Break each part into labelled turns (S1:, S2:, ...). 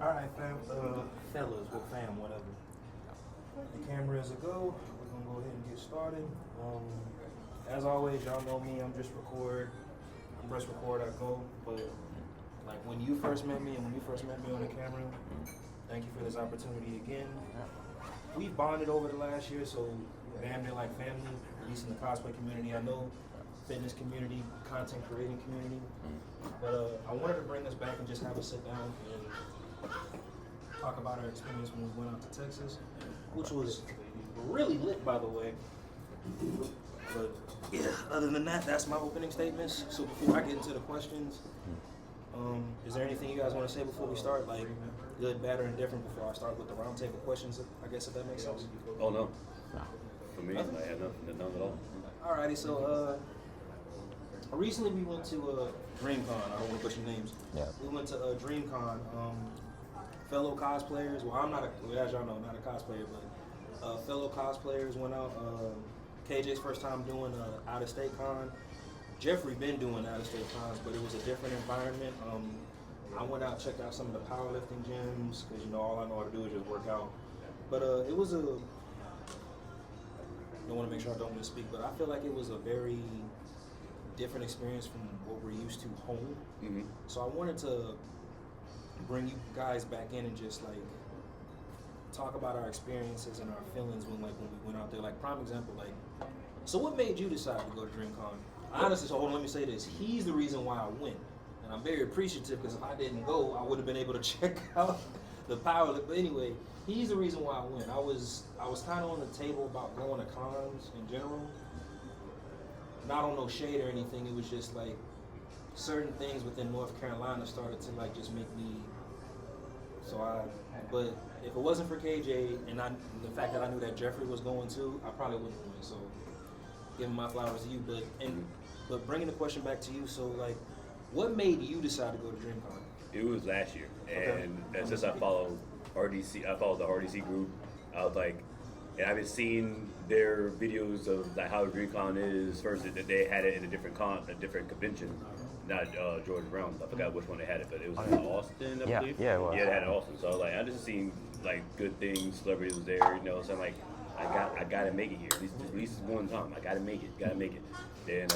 S1: All right, fellas, or fam, whatever. The camera is a go. We're gonna go ahead and get started. As always, y'all know me. I'm just record. I'm press record. I go. But like when you first met me and when you first met me on the camera, thank you for this opportunity again. We bonded over the last year, so damn near like family. At least in the cosplay community, I know fitness community, content creating community. But I wanted to bring us back and just have a sit down and talk about our experience when we went out to Texas, which was really lit, by the way. But yeah, other than that, that's my opening statements. So before I get into the questions, is there anything you guys want to say before we start? Like good, bad, or indifferent before I start with the roundtable questions, I guess, if that makes sense?
S2: Oh, no. For me, I had none at all.
S1: Alrighty, so recently we went to Dreamcon. I don't want to butcher names.
S3: Yeah.
S1: We went to Dreamcon. Fellow cosplayers. Well, I'm not as y'all know, not a cosplayer, but fellow cosplayers went out. KJ's first time doing out of state con. Jeffrey been doing out of state cons, but it was a different environment. I went out, checked out some of the powerlifting gyms because all I know how to do is just work out. But it was a. I want to make sure I don't misspeak, but I feel like it was a very different experience from what we're used to home. Mm-hmm. So I wanted to bring you guys back in and just like talk about our experiences and our feelings when we went out there. Like prime example, like so what made you decide to go to DreamCon? Honestly, so hold on, let me say this. He's the reason why I went. And I'm very appreciative because if I didn't go, I would have been able to check out the power. But anyway, he's the reason why I went. I was kind of on the table about going to cons in general. Not on no shade or anything. It was just like certain things within North Carolina started to like just make me. But if it wasn't for KJ and the fact that I knew that Jeffrey was going too, I probably wouldn't have went. So giving my flowers to you. But bringing the question back to you. So like, what made you decide to go to DreamCon?
S2: It was last year, and since I followed RDC, I followed the RDC group. I was like, and I've been seeing their videos of like how DreamCon is. First, that they had it in a different convention, not Georgia Brown. I forgot which one they had it, but it was in Austin, I believe.
S3: Yeah, it was.
S2: Yeah, they had it in Austin. So I was like, I just seen like good things. Celebrities was there, So I'm like, I gotta make it here. At least one time. I gotta make it. Then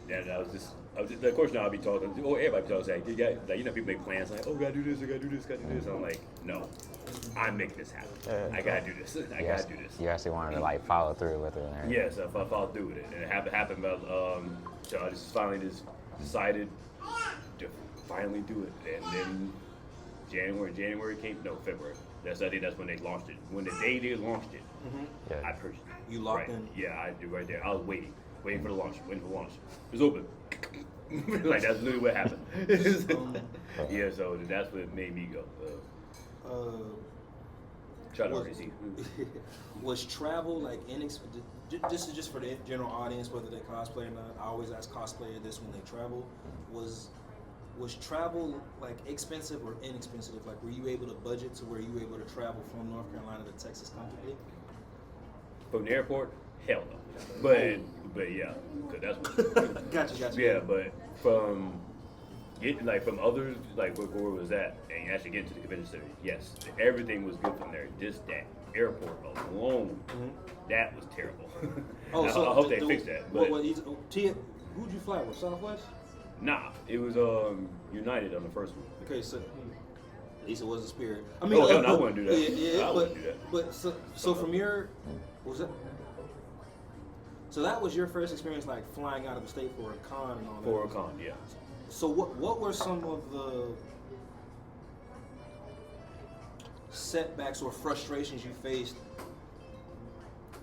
S2: that was just. Of course, now I'll be talking. Everybody be talking. Like, people make plans. Like, oh, gotta do this. And I'm like, no, I'm making this happen. I gotta do this. I gotta do this.
S3: You actually wanted to like follow through with it. And
S2: yes, I followed through with it, and it happened. So I just finally decided to finally do it, and then January came. No, February. I think that's when they launched it. When the day they launched it, I purchased it.
S1: You locked in?
S2: Yeah, I did right there. I was waiting for the launch. It was open. Like that's literally what happened. Yeah, so that's what made me go. Try to RDC.
S1: Was travel like inexpensive? This is just for the general audience, whether they cosplay or not. I always ask cosplayer this when they travel. Was travel like expensive or inexpensive? Like, were you able to budget to where you were able to travel from North Carolina to Texas comfortably?
S2: From the airport, hell no. But yeah, cause that's what.
S1: Gotcha.
S2: Yeah, but from others, like where was that, and actually getting to the convention center, yes, everything was good from there. Just that airport alone, that was terrible. I hope they fix that. But
S1: who'd you fly with? Southwest?
S2: Nah, it was United on the first one.
S1: Okay, so at least it wasn't Spirit. I mean,
S2: I wouldn't do that.
S1: Yeah,
S2: I wouldn't do that.
S1: But so from your, what was that? So that was your first experience, like flying out of the state for a con and all that.
S2: For a con, yeah.
S1: So what were some of the setbacks or frustrations you faced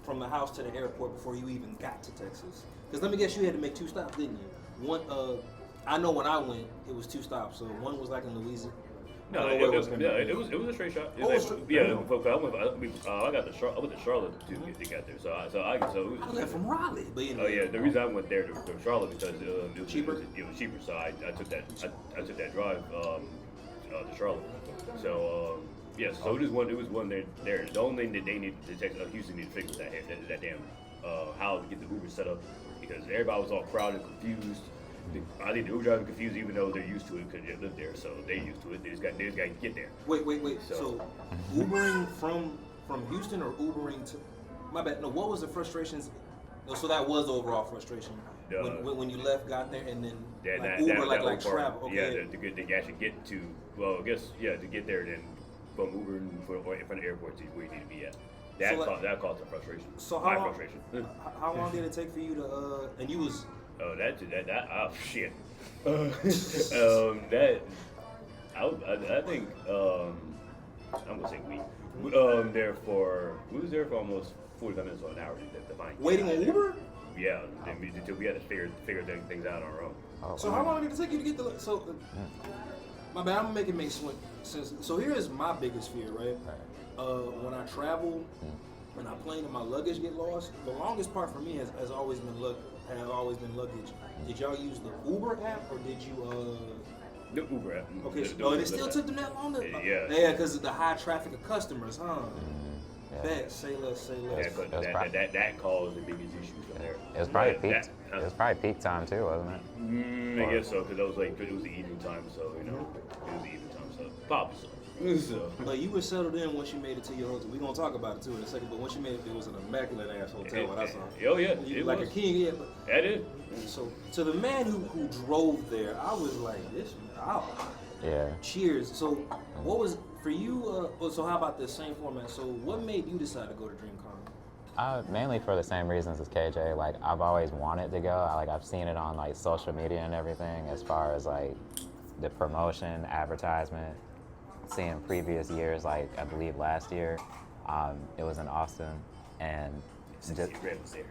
S1: from the house to the airport before you even got to Texas? Because let me guess, you had to make 2 stops, didn't you? One, I know when I went, it was 2 stops. So one was like in Louisiana.
S2: No, it was a straight shot. I went to Charlotte to get there.
S1: I left from Raleigh, but
S2: Oh yeah, the reason I went there to Charlotte because it was
S1: cheaper.
S2: It was cheaper, so I took that drive to Charlotte. So so it was one there. The only thing that they needed to Houston needed to fix was that damn how to get the Uber set up because everybody was all crowded, confused. I think the Uber driver confused, even though they're used to it because they live there, so they're used to it. They just got to get there.
S1: Wait. So Ubering from Houston or Ubering to? My bad. No. What was the frustrations? No, so that was the overall frustration when you left, got there, and then Uber like travel. Okay.
S2: Yeah, to actually get to. Well, I guess to get there, then from Uber in front of the airport to where you need to be at. That caused some frustration.
S1: So
S2: frustration.
S1: How long did it take for you to? And you was.
S2: Oh, shit. I think I'm gonna say we. We was there for almost 45 minutes or an hour to find.
S1: Waiting on Uber?
S2: Yeah, until we had to figure things out on our own.
S3: Oh,
S1: so how long did it take you to get the? My bad. I'm gonna make it make sense. So here is my biggest fear, right? When I travel, when I plane and my luggage get lost, the longest part for me has always been luggage. Did y'all use the Uber app or did you?
S2: The Uber app.
S1: Okay, and it still took them that long? Yeah, because of the high traffic of customers, huh? Bet, say less.
S2: Yeah, that caused the biggest issues from there.
S3: It was probably peak. It was probably peak time too, wasn't it?
S2: I guess so, because it was the evening time, so it was the evening time, so probably so.
S1: But you were settled in once you made it to your hotel. We're gonna talk about it too in a second. But once you made it was an immaculate ass hotel. When I saw it.
S2: Oh yeah,
S1: you like
S2: was.
S1: A king. Yeah, but
S2: that is.
S1: So to the man who drove there, I was like, this.
S3: Yeah.
S1: Cheers. So what was for you? So how about the same format? So what made you decide to go to Dreamcon?
S3: Mainly for the same reasons as KJ. Like I've always wanted to go. I've seen it on like social media and everything. As far as like the promotion, advertisement. Seeing previous years, like I believe last year, it was in Austin, and
S2: just last year.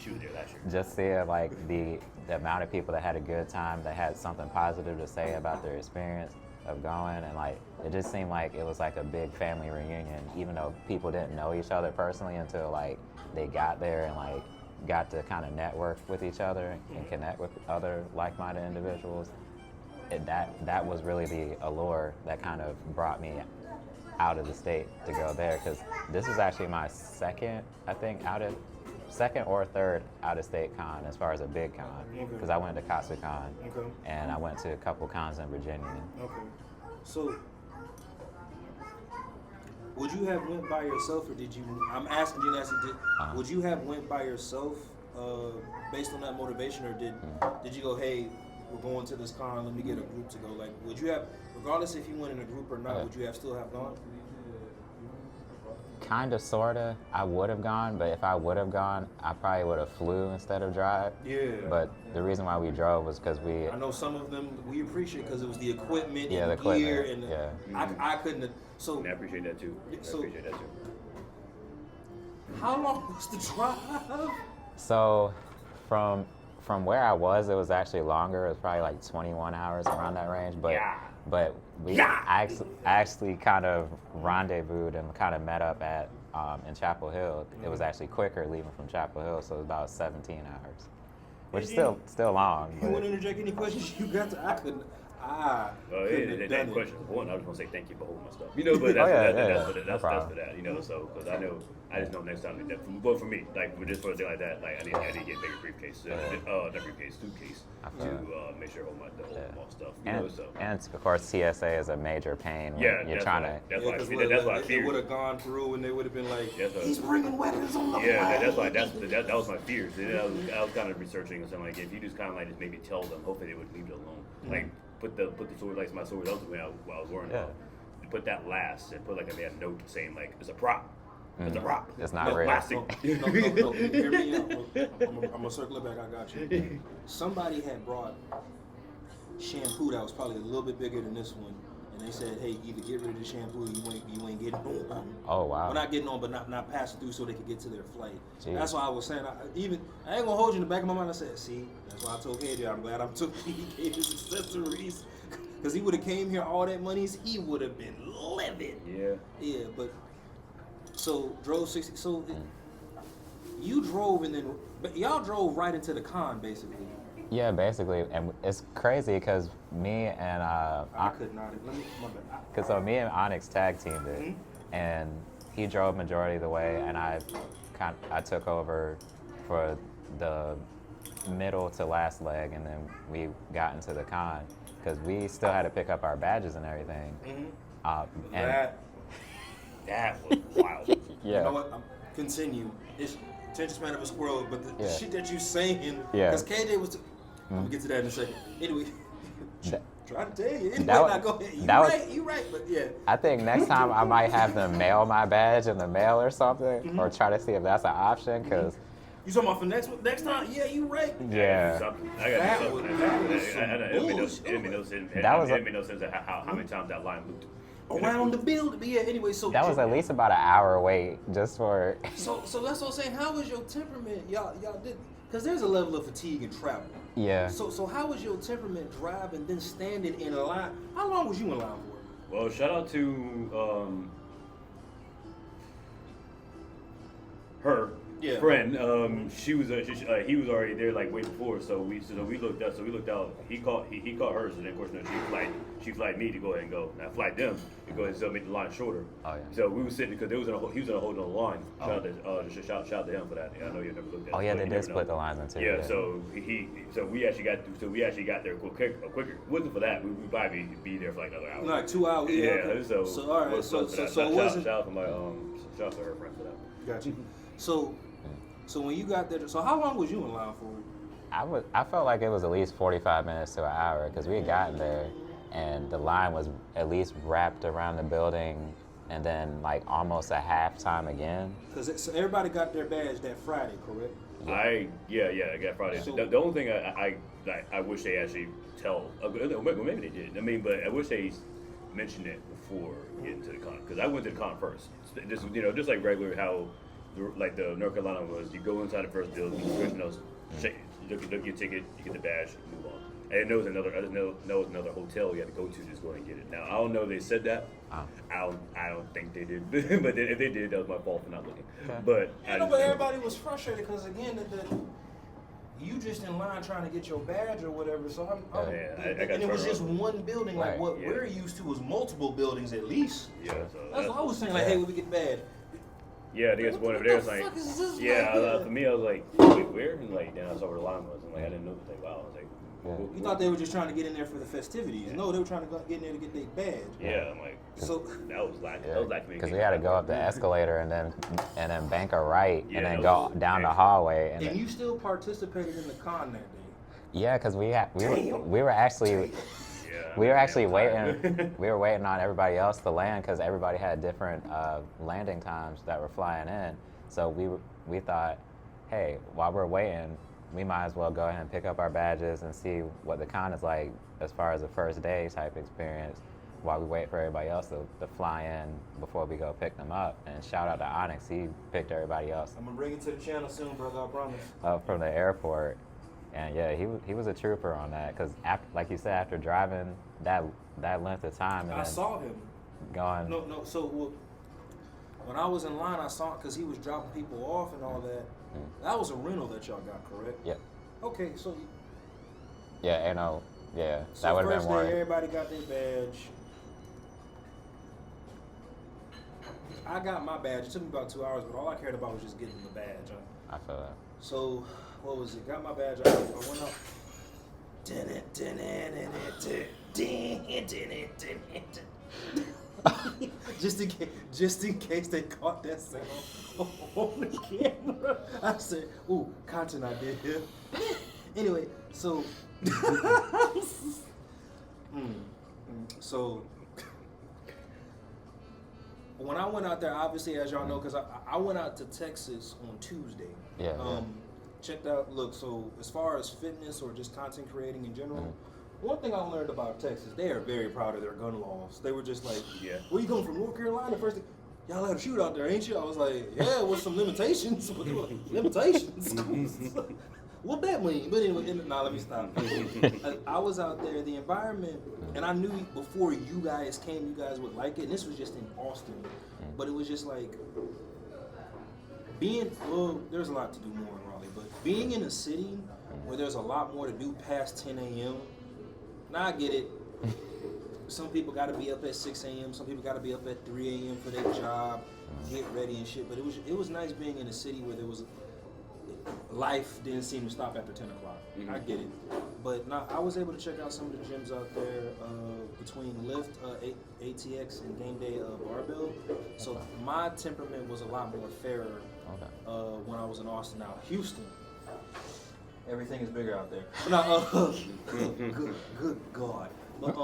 S2: She was there last year.
S3: Just seeing like the amount of people that had a good time, that had something positive to say about their experience of going, and like it just seemed like it was like a big family reunion, even though people didn't know each other personally until like they got there and like got to kind of network with each other and connect with other like-minded individuals. That was really the allure that kind of brought me out of the state to go there, because this is actually my second or third out-of-state con as far as a big con, because I went to Cosplay and I went to a couple cons in Virginia.
S1: Okay. So would you have went by yourself, or did you? I'm asking you, Nancy. Would you have went by yourself based on that motivation, or did you go, hey? We're going to this con, let me get a group to go. Like, would you have, regardless if you went in a group or not, would you still have gone?
S3: Kind of, sort of. I would have gone, but if I would have gone, I probably would have flew instead of drive.
S1: Yeah.
S3: But the reason why we drove was because
S1: I know some of them we appreciate because it was the equipment
S3: and
S1: the gear and I couldn't have, so.
S2: And I appreciate that too.
S1: How long was the drive?
S3: So, from where I was, it was actually longer. It was probably like 21 hours around that range. But we actually kind of rendezvoused and kind of met up at in Chapel Hill. It was actually quicker leaving from Chapel Hill, so it was about 17 hours, which is still long.
S1: You want to interject any questions you got to? I couldn't.
S2: That question. One, I was gonna say thank you for holding my stuff. But that's for that. So because I just know next time but for me, like just for a thing like that, like I need to get a bigger briefcase, suitcase to make sure I hold my stuff.
S3: And of course TSA is a major pain when you're trying to.
S2: That's why I feared.
S1: They would have gone through and they would have been like, he's bringing weapons on the plane.
S2: That was my fears. And I was kind of researching and something like if you just kind of like just maybe tell them, hopefully they would leave it alone. Like put the sword, like my sword, that was the way I was wearing it. Put that last and put like a note saying like it's a prop. It's a prop.
S3: It's not real.
S2: Plastic.
S1: No. Hear me out. I'm gonna circle it back. I got you. Somebody had brought shampoo that was probably a little bit bigger than this one, and they said, "Hey, either get rid of the shampoo, or you ain't getting on."
S3: Oh wow.
S1: Well, not getting on, but not passing through, so they could get to their flight.
S3: Jeez.
S1: That's why I was saying. I ain't gonna hold you in the back of my mind. I said, "See, that's why I told KJ I'm glad I took he gave his accessories." Because he would have came here, all that monies, he would have been livid. Yeah, but so drove 60. So you drove but y'all drove right into the con, basically.
S3: Yeah, basically, and it's crazy because me and
S1: I could not.
S3: Because so me and Onyx tag teamed it, and he drove majority of the way, and I took over for the middle to last leg, and then we got into the con because we still had to pick up our badges and everything. And
S1: That
S2: was wild.
S3: yeah.
S1: You know what? Continue. It's attention span of a squirrel, but the
S3: Yeah.
S1: shit that you saying,
S3: Yeah.
S1: because KJ was. I'm gonna get to that in a second. Anyway, try to tell you. Anyway,
S3: That was-
S1: now go ahead. You right, but yeah.
S3: I think next time I might have them mail my badge in the mail or something, or try to see if that's an option. Because
S1: You talking about for next time? Yeah, you right.
S3: yeah,
S2: I got
S1: That
S2: something.
S1: was-
S2: It
S1: that was
S2: didn't make no sense.
S3: That was
S2: It didn't make no sense how many times that line looped.
S1: Around the building, but yeah. Anyway, so
S3: that was at least about an hour wait just for.
S1: So that's what I'm saying. How was your temperament? Y'all did, because there's a level of fatigue in travel.
S3: Yeah.
S1: So how was your temperament driving, then standing in a line? How long was you in line for?
S2: Well, shout out to her
S1: Yeah.
S2: friend. He was already there like way before, so we looked up. So we looked out. He caught hers, and then of course she flight me to go ahead and go. And I flight them to go ahead and still make the line shorter.
S3: Oh, yeah.
S2: So we were sitting because he was in a hold on the line. Shout out to him for that. I know you never looked at.
S3: Oh yeah,
S2: it,
S3: they
S2: you
S3: did
S2: never
S3: split
S2: know.
S3: the lines in two.
S2: Yeah, so we actually got there quicker. Wasn't for that, we'd probably be there for like another hour.
S1: Like 2 hours.
S2: Yeah,
S1: okay.
S2: so
S1: all right, so it wasn't.
S2: Shout out to my shout out to her friend for that.
S1: Got you. So when you got there, so how long was you in line for?
S3: I felt like it was at least 45 minutes to an hour because we had gotten there and the line was at least wrapped around the building and then like almost a half time again.
S1: Because so everybody got their badge that Friday, correct?
S2: I got Friday.
S1: So-
S2: The only thing I wish they actually tell, well, maybe they did. I mean, but I wish they mentioned it before getting to the con because I went to the con first. Just like regular how like the North Carolina was. You go inside the first building, look your ticket, you get the badge, move on. I didn't know it was another hotel you had to go to just go and get it. Now I don't know if they said that. I don't think they did. But if they did, that was my fault for not looking.
S3: Okay.
S2: But
S1: But everybody was frustrated because again, you just in line trying to get your badge or whatever. So
S2: I got
S1: and it was
S2: turned
S1: just
S2: around.
S1: one building. Like
S3: Right.
S1: what
S2: Yeah.
S1: we're used to was multiple buildings at least.
S2: Yeah, so
S1: That's what I was saying. Like, hey, when we get the badge.
S2: yeah, I think it's one over there. It's like,
S1: What the fuck is this?
S2: for me, I was like, wait, where? And like, then I saw where the line was, and like, I didn't know the thing. Wow, I was like,
S1: You thought they were just trying to get in there for the festivities. No, they were trying to get in there to get their badge.
S2: yeah, I'm like,
S1: So
S2: that was lacking.
S3: Yeah,
S2: That was lacking.
S3: because we had to go up the escalator and then bank a right
S2: Yeah,
S3: and then
S2: that
S3: go
S2: was
S3: down the
S2: crazy.
S3: hallway
S1: and you still participated in the con that day.
S3: yeah, because we were actually
S2: Yeah,
S3: we were actually
S2: yeah.
S3: waiting. We were waiting on everybody else to land because everybody had different landing times that were flying in. So we thought, hey, while we're waiting, we might as well go ahead and pick up our badges and see what the con is like as far as a first day type experience while we wait for everybody else to fly in before we go pick them up. And shout out to Onyx, he picked everybody else
S1: I'm gonna bring it to the channel soon, brother. I promise.
S3: up from the airport. And yeah, he was a trooper on that because like you said, after driving that length of time and
S1: I
S3: then
S1: saw him.
S3: going,
S1: No. So when I was in line, I saw because he was dropping people off and all that. That was a rental that y'all got, correct?
S3: yeah,
S1: Okay, so
S3: yeah, you know, yeah,
S1: so
S3: that would have
S1: first
S3: been more.
S1: day everybody got their badge. I got my badge. It took me about 2 hours, but all I cared about was just getting the badge.
S3: I feel that.
S1: So what was it? Got my badge. I went up. Just in case they caught that sound on the camera, I said, "Ooh, content idea here." Anyway, so so when I went out there, obviously, as y'all know, because I went out to Texas on Tuesday.
S3: Yeah, yeah.
S1: Checked out. Look, so as far as fitness or just content creating in general. One thing I learned about Texas, they are very proud of their gun laws. They were just like,
S2: Yeah.
S1: where you coming from, North Carolina? First thing, y'all had a shoot out there, ain't you? I was like, yeah, with some limitations. But they were like, limitations? What that mean? But anyway, let me stop. I was out there, the environment, and I knew before you guys came, you guys would like it. And this was just in Austin. But it was just like, there's a lot to do more in Raleigh, but being in a city where there's a lot more to do past 10 a.m., now I get it. Some people got to be up at 6 a.m. Some people got to be up at 3 a.m. for their job, get ready and shit. But it was nice being in a city where there was life didn't seem to stop after 10 o'clock. I get it. But nah, I was able to check out some of the gyms out there between Lyft, ATX, and Game Day Barbell. So my temperament was a lot more fairer when I was in Austin. Now, Houston, everything is bigger out there. No, good God. But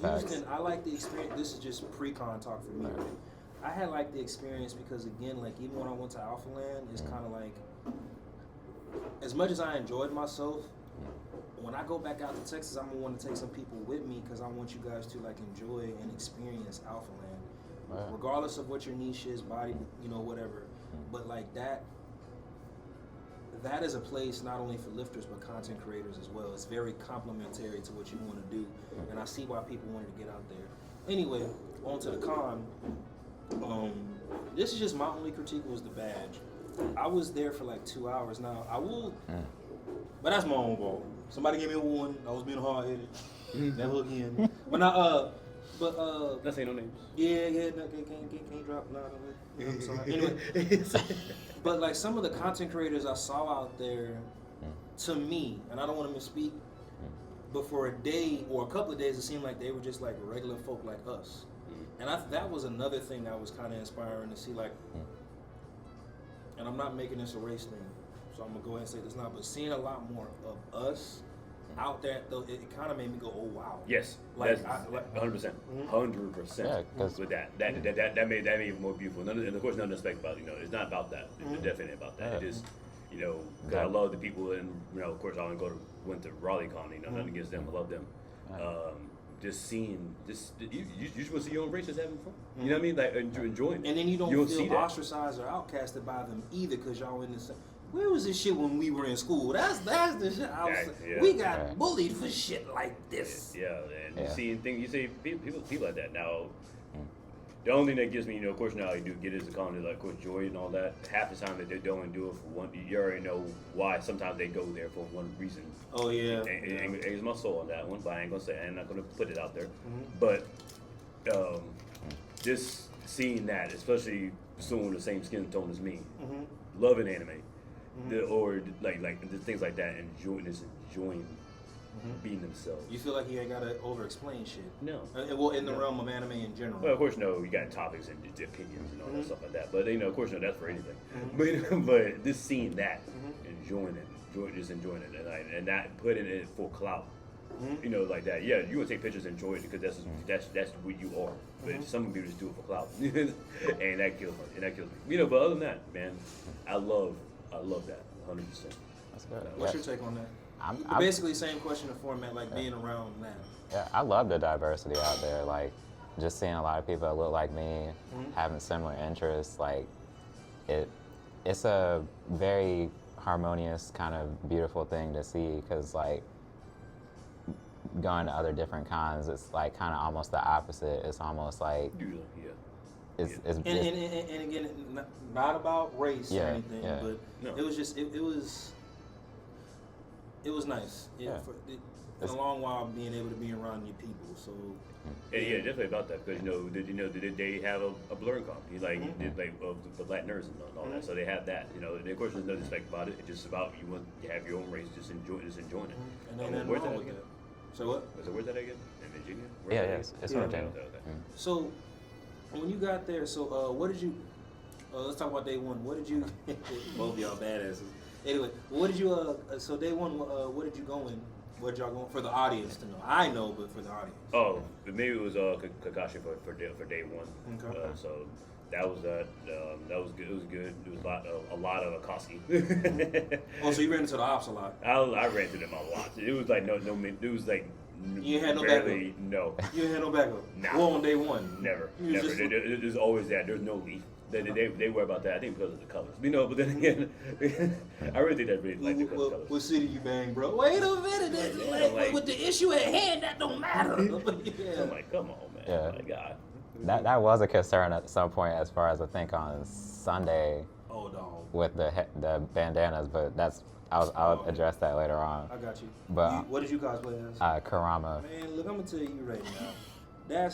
S1: Houston, I like the experience. This is just pre-con talk for me, right? I had like the experience because again, like even when I went to Alpha Land, it's kind of like, as much as I enjoyed myself, when I go back out to Texas, I'm gonna want to take some people with me because I want you guys to like enjoy and experience Alpha Land, regardless of what your niche is, body, whatever. But like that is a place not only for lifters but content creators as well. It's very complementary to what you want to do, and I see why people wanted to get out there. Anyway, on to the con. This is just my only critique was the badge. I was there for like 2 hours. Now I will, but that's my own fault. Somebody gave me a warning. I was being hard headed. Never again. But now,
S2: Let's say no names.
S1: Yeah, no, can't drop. No, I'm sorry. Anyway, but like some of the content creators I saw out there, to me, and I don't want to misspeak, but for a day or a couple of days, it seemed like they were just like regular folk like us. And that was another thing that was kind of inspiring to see, like, and I'm not making this a race thing, so I'm gonna go ahead and say this now, but seeing a lot more of us out there, though, it kind of made me go, oh wow.
S2: Yes,
S1: like,
S2: that's 100%, 100%. With that made it more beautiful. And of course, nothing to expect about. It's not about that. It's definitely about that. It is, because I love the people, and of course, I went to RaleighCon. Nothing against them. I love them. Just seeing this, you just want to see your own races having fun. You know what I mean? Like enjoying.
S1: And then you don't feel ostracized or outcasted by them either, because y'all in the same. Where was this shit when we were in school? That's the shit. We got bullied for shit like this.
S2: And seeing things, you see people like that now. The only thing that gives me, of course, now you do get is the comment, like, of course, joy and all that. Half the time that they don't do it for one, you already know why. Sometimes they go there for one reason.
S1: Oh yeah.
S2: And it's my soul on that one, but I ain't gonna say. I'm not gonna put it out there. But just seeing that, especially someone with the same skin tone as me, loving anime, or like the things like that, enjoying being themselves.
S1: You feel like you ain't gotta over-explain shit?
S2: No.
S1: Well, in the realm of anime in general.
S2: Well, of course, no. You got topics and opinions and all that stuff like that. But of course, no. That's for anything. But just seeing that, enjoying it, and not putting it for clout. Like that. Yeah, you want to take pictures and enjoy it because that's what you are. But some people just do it for clout, and that kills me. But other than that, man, I love that 100%.
S3: That's good.
S1: What's your take on that? I'm basically same question and format, like being around that.
S3: Yeah, I love the diversity out there. Like, just seeing a lot of people that look like me, having similar interests. Like, it's a very harmonious, kind of beautiful thing to see. Because like, going to other different cons, it's like kind of almost the opposite. It's almost like and
S1: again, not about race or anything, but it was just it was nice. In a long while, being able to be around your people. So
S2: definitely about that because did they have a blurring company the Black nerds and all that. So they have that. And of course, there's no disrespect about it. It's just about you want to have your own race, just enjoying it.
S1: And then where's that again? So what?
S2: So where's that again? In Virginia?
S3: It's in Virginia.
S2: Okay.
S1: So when you got there, what did you? Let's talk about day one. What did you? Both of y'all badasses. Anyway, what did you? So day one, what did you go in? What did y'all go in for the audience to know? I know, but for the audience.
S2: Oh, maybe it was Kakashi for day one.
S1: Okay.
S2: So that was that. That was good. It was good. There was a lot of Akatsuki.
S1: Oh, so you ran into the ops a lot?
S2: I ran into them a lot. It was like no. It was like.
S1: You had no
S2: barely,
S1: backup?
S2: No.
S1: You had no backup?
S2: Nah.
S1: Well, on day one?
S2: Never. There's always that. There's no leaf. They worry about that. I think because of the colors. But then again, I really think that really like the colors.
S1: What city you bang, bro? Wait a minute. With the issue at hand, that don't matter.
S2: I'm like, come on, man.
S3: Yeah.
S2: Oh my God.
S3: That was a concern at some point, as far as I think on Sunday.
S1: Oh, dog.
S3: With the bandanas, but I'll address that later on.
S1: I got you.
S3: But
S1: what did you cosplay as?
S3: Karama.
S1: Man, look, I'm gonna tell you right now.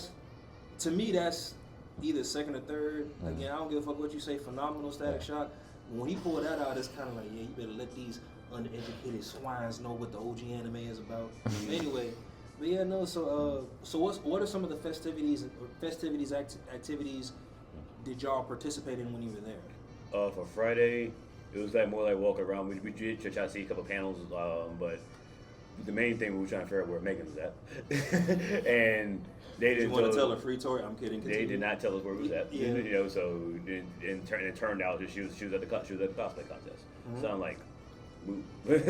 S1: To me, that's either second or third. Again, I don't give a fuck what you say. Phenomenal, Static Shock. When he pulled that out, it's kind of like, yeah, you better let these uneducated swines know what the OG anime is about. Anyway, but yeah, no. So what are some of the activities did y'all participate in when you were there?
S2: For Friday, it was like more like walk around. We did try to see a couple panels, but the main thing we were trying to figure out where Megan was at, and they didn't.
S1: You want to tell her free tour? I'm kidding.
S2: They did not tell us where it was at.
S1: Yeah.
S2: You know, so it turned out that she was at the cosplay contest.
S1: Mm-hmm.
S2: So I'm like, ooh.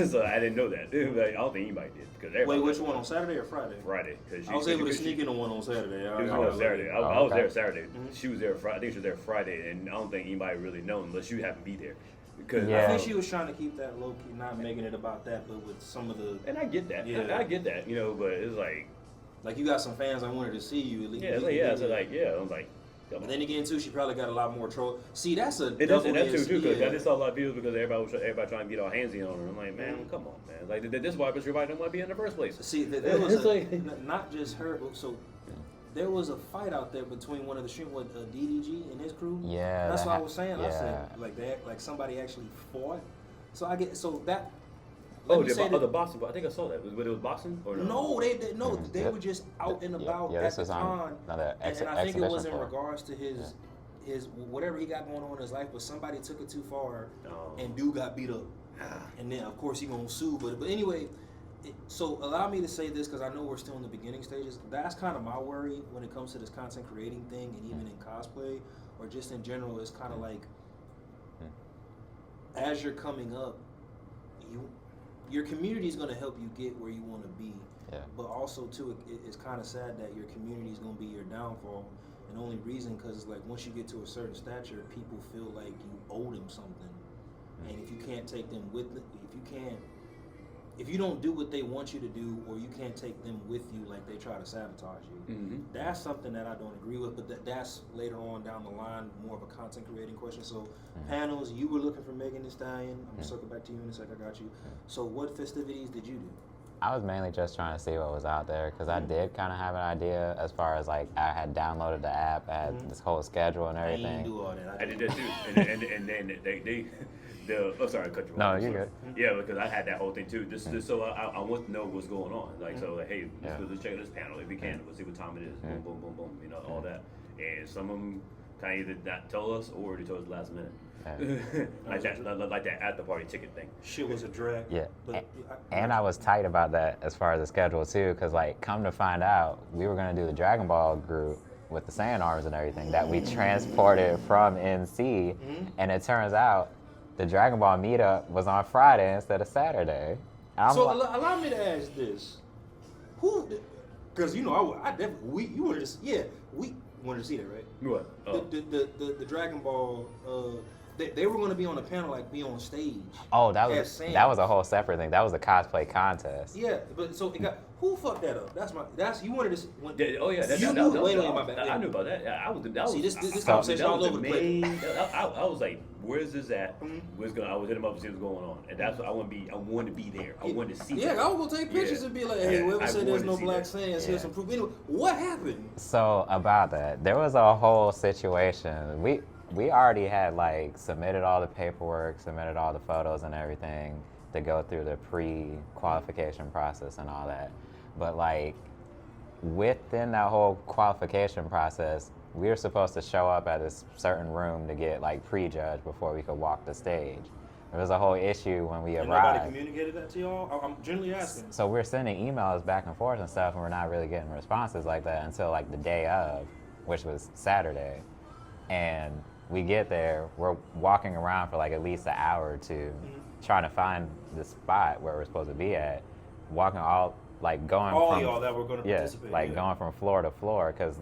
S2: So I didn't know that. Like, I don't think anybody did because
S1: wait, which one on Saturday or Friday?
S2: Friday, because
S1: I was able to sneak in on one on Saturday.
S2: It was on Saturday. I was
S3: okay.
S2: there Saturday. Mm-hmm. She was there Friday. I think she was there Friday, and I don't think anybody really known unless you happen to be there. Because
S1: I think she was trying to keep that low key, not making it about that, but with some of the.
S2: And I get that.
S1: Yeah.
S2: I get that. You know, but it's like
S1: you got some fans I wanted to see you. At least,
S2: I'm like.
S1: But then again, too, she probably got a lot more troll. See, that's a
S2: and that's true because
S1: yeah.
S2: I just saw a lot of views because everybody trying to get all handsy on her. I'm like, man, come on, man. Like this is why everybody don't want to be in the first place.
S1: See, there was not just her. So there was a fight out there between one of the stream with DDG and his crew.
S3: Yeah,
S1: that's what I was saying.
S3: Yeah.
S1: I said like somebody actually fought. So I get so that.
S2: The boxing. I think I saw that. But it was boxing or no?
S1: No, they were just out and about at the con.
S3: And
S1: I think it was in regards to his whatever he got going on in his life, but somebody took it too far, and dude got beat up. And then of course he gonna sue. But anyway, so allow me to say this because I know we're still in the beginning stages. That's kind of my worry when it comes to this content creating thing, and even in cosplay or just in general, it's kind of like as you're coming up, your community is going to help you get where you want to be.
S3: Yeah.
S1: But also, too, it's kind of sad that your community is going to be your downfall. And the only reason, because like once you get to a certain stature, people feel like you owe them something. Mm-hmm. And if you can't take them with, if you don't do what they want you to do, or you can't take them with you, like they try to sabotage you, that's something that I don't agree with. But that's later on down the line, more of a content creating question. So panels, you were looking for Megan Thee Stallion. I'm gonna circle back to you in a sec. I got you. So what festivities did you do?
S3: I was mainly just trying to see what was out there because I did kind of have an idea as far as like I had downloaded the app, I had this whole schedule and everything.
S1: I didn't do all that.
S2: I did that too, and then they sorry, I cut you off.
S3: No, you're good.
S2: Yeah, because I had that whole thing too. Just so I want to know what's going on. Like so, like hey, let's check this panel if we can. We'll see what time it is. Boom, boom, boom, boom. You know all that. And some of them kind of either not tell us or they told us last minute. like that at the party ticket thing.
S1: Shit was a drag.
S3: Yeah, and I was tight about that as far as the schedule too, because like come to find out, we were gonna do the Dragon Ball group with the Saiyan arms and everything that we transported from NC, and it turns out the Dragon Ball meetup was on Friday instead of Saturday.
S1: So allow me to ask this: who? Because you know I definitely you wanted to we wanted to see that, right?
S2: What?
S1: The Dragon Ball. They were going to be on a panel, like be on stage.
S3: Oh, that was a whole separate thing. That was a cosplay contest.
S1: Yeah, but so it got who fucked that up? That's you wanted to.
S2: My bad. I knew about that.
S1: This conversation all over the place.
S2: I was like, where's this at? I was hitting him up to see what's going on, and that's what I want to be there. I wanted to see.
S1: Yeah, I was gonna take pictures and be like, hey, whoever said there's no black Saiyans, here's some proof. Anyway, what happened?
S3: So about that, there was a whole situation. We already had like submitted all the paperwork, submitted all the photos and everything to go through the pre-qualification process and all that. But like within that whole qualification process, we were supposed to show up at this certain room to get like prejudged before we could walk the stage. There was a whole issue when we arrived.
S1: Nobody communicated that to y'all? I'm generally asking.
S3: So we're sending emails back and forth and stuff, and we're not really getting responses like that until like the day of, which was Saturday. And we get there, we're walking around for like at least an hour or two, trying to find the spot where we're supposed to be at, walking going from
S1: y'all that were going to participate.
S3: Going from floor to floor, because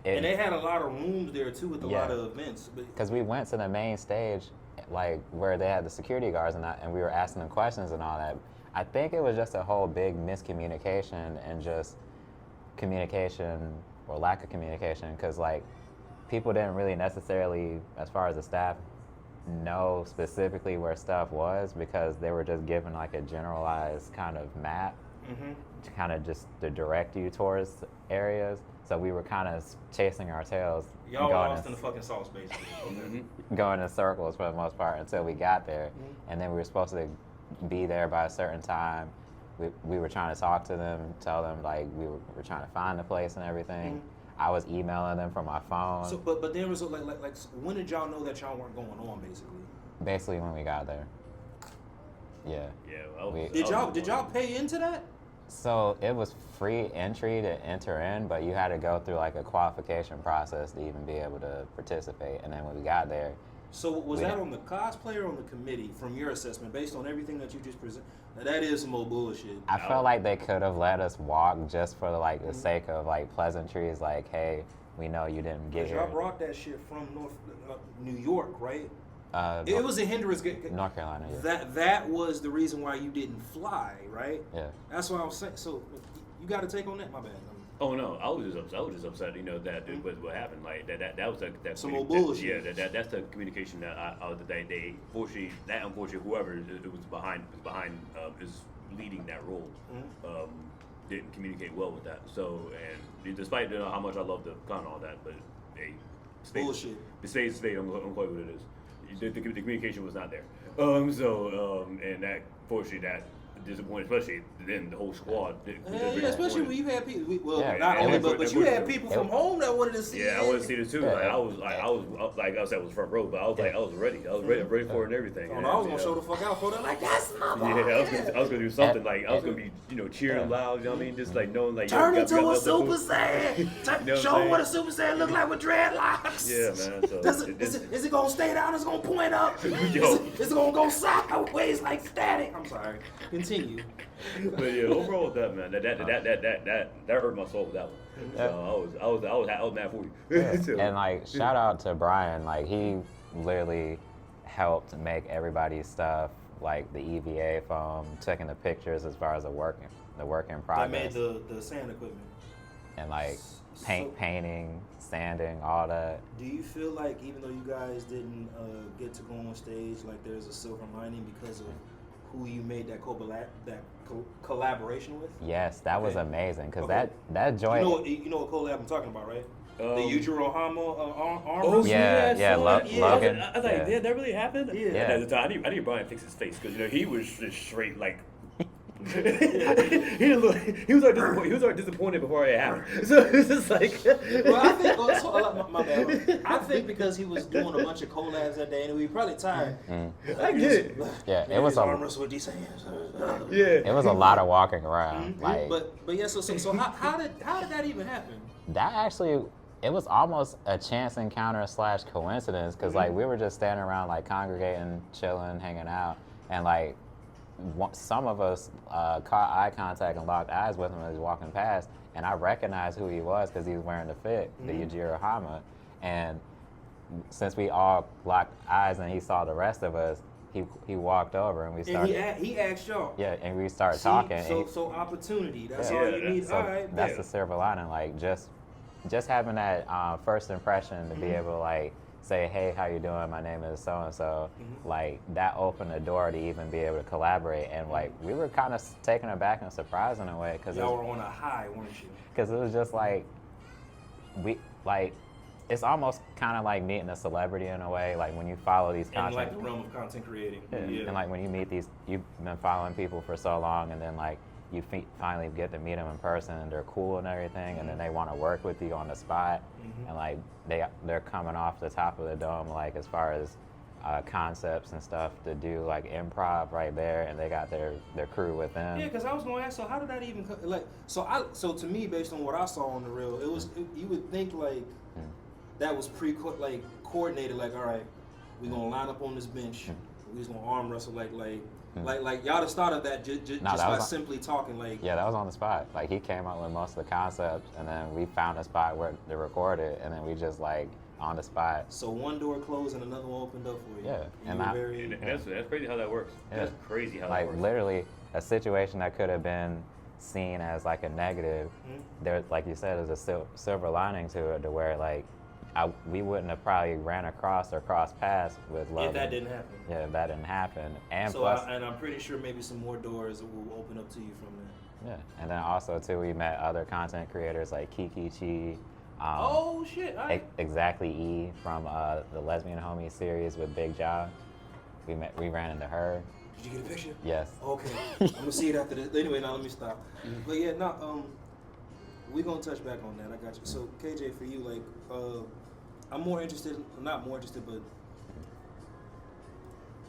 S1: and they had a lot of rooms there too with a lot of events.
S3: Because we went to the main stage, like where they had the security guards and we were asking them questions and all that. I think it was just a whole big miscommunication and just communication or lack of communication, because like people didn't really necessarily, as far as the staff, know specifically where stuff was, because they were just given like a generalized kind of map to kind of just to direct you towards areas. So we were kind of chasing our tails,
S1: Y'all were
S3: going
S1: lost in the fucking sauce, basically. Okay.
S3: going in circles for the most part until we got there.
S1: Mm-hmm.
S3: And then we were supposed to be there by a certain time. We were trying to talk to them, tell them like we were trying to find the place and everything.
S1: Mm-hmm.
S3: I was emailing them from my phone.
S1: So, but there was like when did y'all know that y'all weren't going on, basically?
S3: Basically when we got there. Yeah.
S2: Yeah.
S1: Did y'all pay into that?
S3: So it was free entry to enter in, but you had to go through like a qualification process to even be able to participate. And then when we got there,
S1: So was that on the cosplay or on the committee from your assessment, based on everything that you just presented? That is some old bullshit.
S3: I felt like they could have let us walk just for like the sake of like pleasantries, like, hey, we know you didn't get
S1: Y'all
S3: here.
S1: brought that shit from New York, right? It
S3: North,
S1: was a hindrance.
S3: North Carolina, yeah.
S1: That was the reason why you didn't fly, right?
S3: Yeah.
S1: That's what I was saying. So you got to take on that. My bad.
S2: Oh no, I was just upset. You know that what happened. Like that was that
S1: Some old bullshit.
S2: Yeah, that's the communication that they unfortunately whoever it was behind is leading that role. Didn't communicate well with that. So and despite how much I love the con and all that, but hey,
S1: Bullshit.
S2: The spade is spade. I'm gonna call it what it is. The communication was not there. And that fortunately that disappointed, especially then the whole squad.
S1: Yeah, especially when you had people.
S3: Yeah,
S1: Not
S3: it
S1: only,
S3: was-
S1: but you had people from home that wanted to see.
S2: Yeah, I wanted to see this too.
S3: Yeah.
S2: Like I was front row, but I was ready. I was ready for it and everything.
S1: I was gonna show the fuck out for that. Like that's my boy.
S2: Yeah, I was gonna do something like I was gonna be cheering loud. You know what I mean? Just like knowing like
S1: Turn
S2: yo,
S1: into
S2: we got
S1: a
S2: nothing
S1: Super
S2: to-
S1: Saiyan.
S2: You know what I'm
S1: Show 'em what a
S2: saying?
S1: Super Saiyan look like with dreadlocks.
S2: Yeah, man. So
S1: Is it gonna stay down? Is it gonna point up?
S2: Yo.
S1: Is it gonna go sideways like static? I'm sorry. Continue.
S2: But yeah, overall with that man, that hurt my soul with that one. So I was mad for you.
S3: Yeah.
S2: So,
S3: And like shout out to Brian, like he literally helped make everybody's stuff, like the EVA foam, taking the pictures as far as the work in
S1: I
S3: progress,
S1: made the sand equipment.
S3: and like
S1: So-
S3: painting, sanding, all that.
S1: Do you feel like even though you guys didn't get to go on stage, like there's a silver lining because of who you made that collaboration with?
S3: Yes, that was
S1: Okay.
S3: amazing because
S1: Okay.
S3: that joint.
S1: You know what collab I'm talking about, right? The
S2: Um,
S1: Yujiro Hama arm
S2: Oh
S1: wrestle?
S3: Yeah, yeah, Logan.
S2: I was like,
S3: Yeah.
S2: did that really happen?
S1: Yeah.
S3: Yeah.
S2: At the time, I need Brian to fix his face because he was just straight like. he was already disappointed before it happened. So it's just like.
S1: Well, I think my bad. I think because he was doing a bunch of collabs that day, and he was probably tired.
S2: I get it.
S3: Yeah,
S1: Man,
S3: it was
S1: his
S3: a
S1: arm wrestle with these hands.
S2: Yeah.
S3: it was a lot of walking around. Like
S1: But yeah, so how did that even happen?
S3: that actually, it was almost a chance encounter / coincidence because like we were just standing around like congregating, chilling, hanging out, and like some of us caught eye contact and locked eyes with him as he was walking past, and I recognized who he was because he was wearing the fit, the Yujiro Hama, and since we all locked eyes and he saw the rest of us, he walked over and we started.
S1: And he asked y'all.
S3: Yeah, and we started
S1: See,
S3: talking. and he-
S1: So opportunity. That's
S3: Yeah.
S1: all
S2: Yeah,
S1: you need.
S3: So
S1: All right,
S3: that's
S1: bet.
S3: the silver lining. Like just having that first impression to be able to like say, hey, how you doing? My name is so and so. Like that opened the door to even be able to collaborate. And like we were kind of taken aback and surprised in a way because
S1: Y'all were on a high, weren't you?
S3: it was just like it's almost kind of like meeting a celebrity in a way. Like when you follow these
S1: In
S3: content.
S1: like the realm of content creating.
S3: Yeah. And like when you meet you've been following people for so long, and then like you finally get to meet them in person, and they're cool and everything, and then they want to work with you on the spot, and like they're coming off the top of the dome, like as far as concepts and stuff to do like improv right there, and they got their crew with them.
S1: Yeah, because I was gonna ask, so how did that even like? So to me, based on what I saw on the reel, you would think like that was coordinated. Like, all right, we're gonna line up on this bench. We're just gonna arm wrestle. Like y'all just started that just by simply talking. Like,
S3: Yeah, that was on the spot. Like he came up with most of the concepts, and then we found a spot where to record it, and then we just like on the spot.
S1: so one door closed and another one opened up for you.
S3: Yeah,
S1: and
S3: and
S2: That's crazy how that works.
S3: Yeah.
S2: That's crazy how that
S3: Like
S2: works.
S3: literally a situation that could have been seen as like a negative, there, like you said, is a silver lining to it, to where like we wouldn't have probably ran across or crossed paths with Logan.
S1: if that didn't happen.
S3: Yeah, if that didn't happen. And
S1: So
S3: plus,
S1: and I'm pretty sure maybe some more doors will open up to you from that.
S3: Yeah, and then also too, we met other content creators like Kiki Chi.
S1: Oh shit!
S3: Exactly E from the Lesbian Homie series with Big Jaw. We ran into her.
S1: Did you get a picture?
S3: Yes.
S1: Okay. I'm gonna see it after this. Anyway, now let me stop. But yeah, we gonna touch back on that. I got you. So KJ, for you, like, I'm more interested. Not more interested, but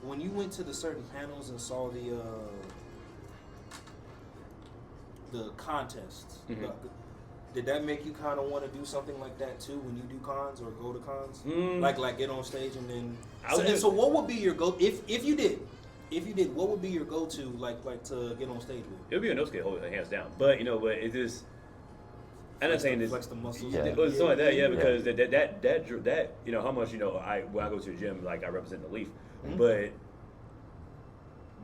S1: when you went to the certain panels and saw the contests, did that make you kind of want to do something like that too when you do cons or go to cons? Like get on stage and then. So what would be your go if you did? If you did, what would be your go-to like to get on stage with?
S2: It would be a Nosuke, hands down. But but it just. I'm not saying this.
S1: Flex the muscles.
S3: Yeah.
S2: Well, something like that, yeah, because that how much when I go to the gym, like I represent the Leaf, but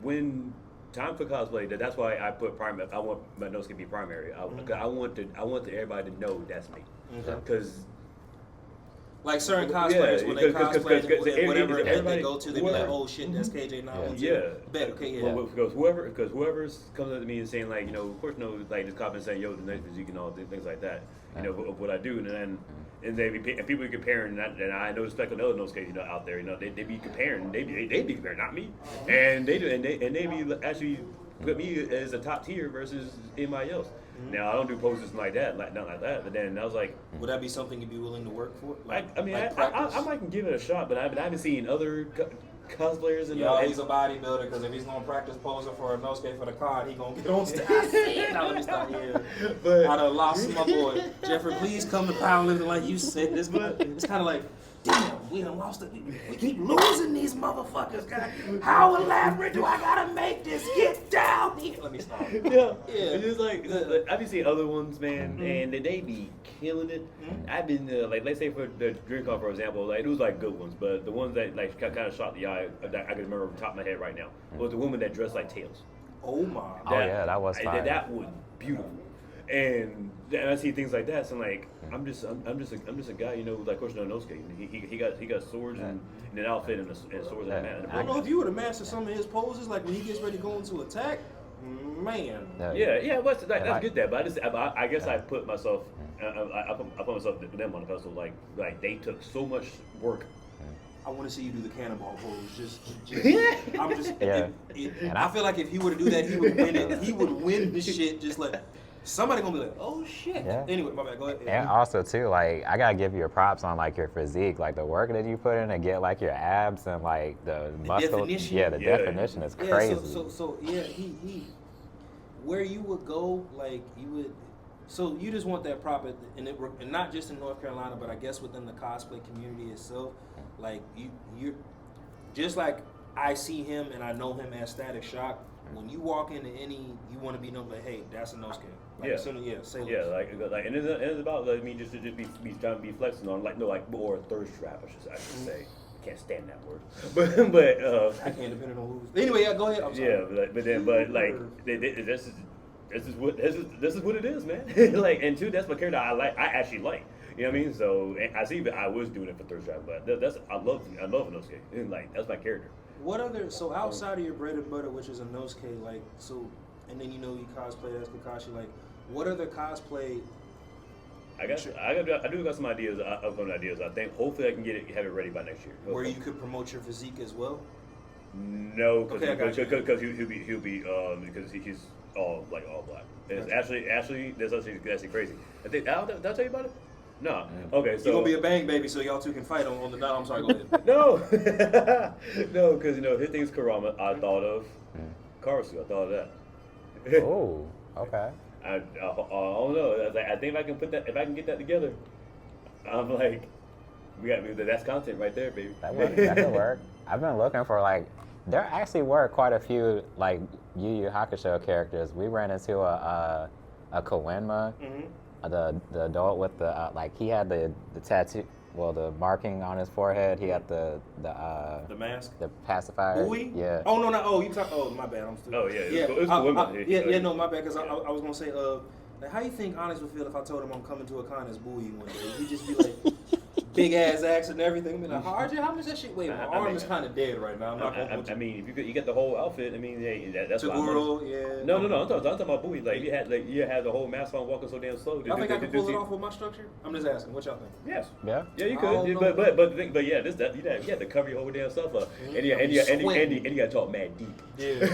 S2: when time for cosplay, that's why I put primary. I want my Nosuke to be primary. I want everybody to know that's me, because.
S1: Like certain cosplayers, when they cosplay, whatever event they go to, they be like, "Oh shit, that's KJ now."
S2: Yeah.
S1: Bet, okay, yeah.
S2: Because whoever comes up to me and saying like, of course, like this cop and saying, "Yo, the nice physique and all things like that," of what I do, and people be comparing, and I know respect on other Nosuke, out there, they be comparing, they be comparing, not me, and they be actually put me as a top tier versus anybody else. Now I don't do poses like that, nothing like that. But then I was like,
S1: would that be something you'd be willing to work for?
S2: I might give it a shot, but I haven't seen other cosplayers. And
S1: he's a bodybuilder because if he's gonna practice posing for a Nosuke for the card, he gonna get on stage. Now let me stop here. But I done lost my boy. Jeffrey, please come to powerlifting like you said. It's kind of like, damn, we done lost it. We keep losing these motherfuckers, guys. How elaborate do I gotta make this? Get down here. Let me stop.
S2: Yeah. It's just like I've been seeing other ones, man, and they be killing it. I've been like, let's say for the Dreamcon, for example, like it was like good ones, but the ones that like kind of shot the eye, that I can remember off the top of my head right now, was the woman that dressed like Tails.
S1: Oh my.
S3: That was fire.
S2: That was beautiful. And I see things like that, so I'm like, I'm just a guy, like of course Nosuke. He got swords and an outfit and swords and a man.
S1: I don't know if you would have mastered some of his poses, like when he gets ready to go into attack, man.
S2: Yeah, that's good that, but I guess I put myself, I put myself with them on the pedestal, like they took so much work.
S1: I want to see you do the cannonball pose.
S3: And
S1: I feel like if he were to do that, he would win it. He would win this shit. Just like somebody gonna be like, oh shit.
S3: Yeah.
S1: Anyway, my bad. Go ahead.
S3: And also too, like I gotta give you your props on like your physique, like the work that you put in to get like your abs and like the muscle.
S1: Definition.
S3: Yeah, the definition is crazy.
S1: So he where you would go, like you would. So you just want that prop, and not just in North Carolina, but I guess within the cosplay community itself. Like you're just like I see him and I know him as Static Shock. When you walk into any, you want to be known like, hey, that's a Nosuke. Like, say less.
S2: And it's about like me just be trying to be flexing on or a thirst trap, I should say. Can't stand that word, but
S1: I can't depend on who's. Anyway, go ahead. I'm sorry.
S2: This is what it is, man. Like, and two, that's my character I actually like. You know what I mean? So I see that I was doing it for thirst trap, but I love Nosuke. And like that's my character.
S1: What other outside of your bread and butter, which is a Nosuke, like and then you cosplay as Kakashi, like what other cosplay?
S2: I do got some ideas. Upcoming ideas. I think hopefully I can have it ready by next year.
S1: Where you could promote your physique as well.
S2: No, because he'll be because he's all black. It's actually that's actually crazy. I think did I tell you about it? No. Okay, so
S1: you're gonna be a bang baby, so y'all two can fight on the dot. I'm sorry, go ahead.
S2: No, no, because his thing's Kurama. I thought of Karasu. I thought of that.
S3: Oh, okay.
S2: I don't know. I think if I can get that together, I'm like, that's content right there, baby.
S3: That could work. I've been looking for there actually were quite a few like Yu Yu Hakusho characters. We ran into a Koenma. The adult with the he had the tattoo, the marking on his forehead. He had the
S1: mask,
S3: the pacifier.
S1: Bowie?
S3: Yeah.
S1: Oh no, oh you talk. Oh my bad, I'm stupid.
S2: Oh yeah,
S1: no, my bad. Because I was gonna say, how you think Onyx would feel if I told him I'm coming to a con as Bowie one day? He'd just be like, big ass axe and everything. I mean, like, how much that shit weigh? My arm is kind of dead right now. I'm not gonna.
S2: I mean, if you get the whole outfit, I mean, that's what
S1: Taguro, yeah.
S2: No. I'm talking about Bowie. Like you had the whole mask on, walking so damn slow.
S1: I think I can pull it off with my structure. I'm just asking. What y'all think?
S2: Yes.
S3: Yeah.
S2: Yeah, you could. But yeah, you had to cover your whole damn stuff up, and you got to talk mad deep.
S1: Yeah.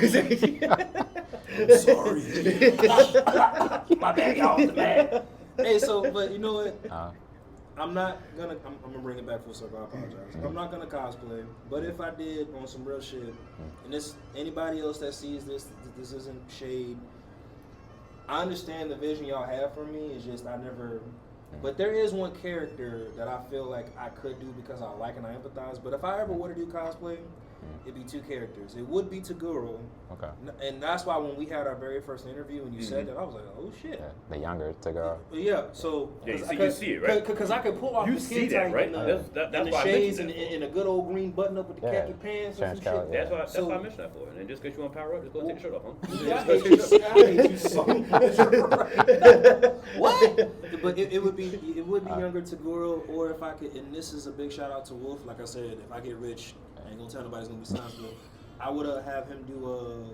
S1: I'm sorry. My bad, y'all. The bad. Hey, so, but you know what? I'm not gonna. I'm gonna bring it back full circle. I apologize. I'm not gonna cosplay, but if I did on some real shit, and this anybody else that sees this isn't shade. I understand the vision y'all have for me. It's just I never. But there is one character that I feel like I could do because I like and I empathize. But if I ever were to do cosplay, it'd be two characters. It would be Taguro.
S3: Okay.
S1: And that's why when we had our very first interview and you said that, I was like, oh shit.
S3: Yeah, the younger Taguro.
S1: Yeah, so.
S2: Yeah, you see it, right?
S1: Because I could pull off
S2: you
S1: the
S2: see
S1: skin
S2: that,
S1: tight
S2: right?
S1: and
S2: That's
S1: the
S2: why
S1: shades
S2: I
S1: and,
S2: mentioned
S1: and a good old green button up with the khaki pants and some shit.
S3: Yeah.
S2: That's why I mentioned that for. And then just because you want to power up, just go and take your shirt off, huh?
S1: Yeah, I hate you so much. What? But it would be younger Taguro, or if I could, and this is a big shout out to Wolf. Like I said, if I get rich, I ain't gonna tell nobody it's gonna be signed for. I would have him do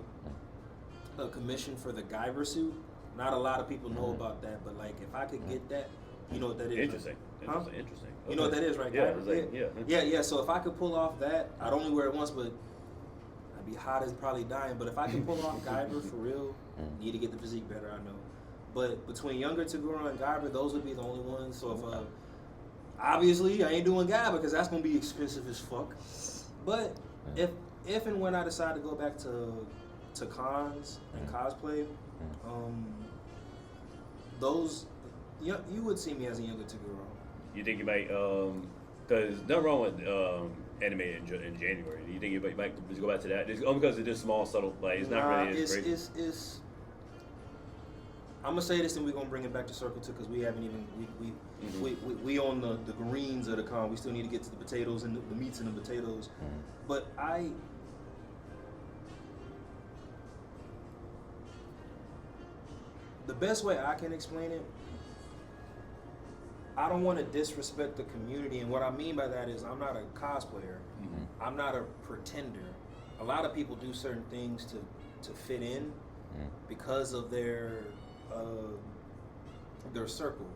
S1: a commission for the Guyver suit. Not a lot of people know about that, but like if I could get that, you know what that is.
S2: Interesting.
S1: Huh?
S2: Interesting.
S1: You know what that is, right?
S2: Yeah,
S1: Guyver? Yeah. So if I could pull off that, I'd only wear it once, but I'd be hot as probably dying. But if I can pull off Guyver for real, need to get the physique better, I know. But between younger Taguro and Guyver, those would be the only ones. So if obviously I ain't doing Guyver because that's gonna be expensive as fuck. But if and when I decide to go back to cons and cosplay, those you would see me as a younger Taguro.
S2: You think you might, because nothing wrong with anime in January. You think you might just go back to that? Just, only because it's just small, subtle. Like it's not really as crazy.
S1: It's I'm gonna say this and we're gonna bring it back to circle too because we haven't even we on the greens of the con. We still need to get to the potatoes and the meats and the potatoes. But the best way I can explain it, I don't want to disrespect the community, and what I mean by that is I'm not a cosplayer. I'm not a pretender. A lot of people do certain things to fit in because of their circle.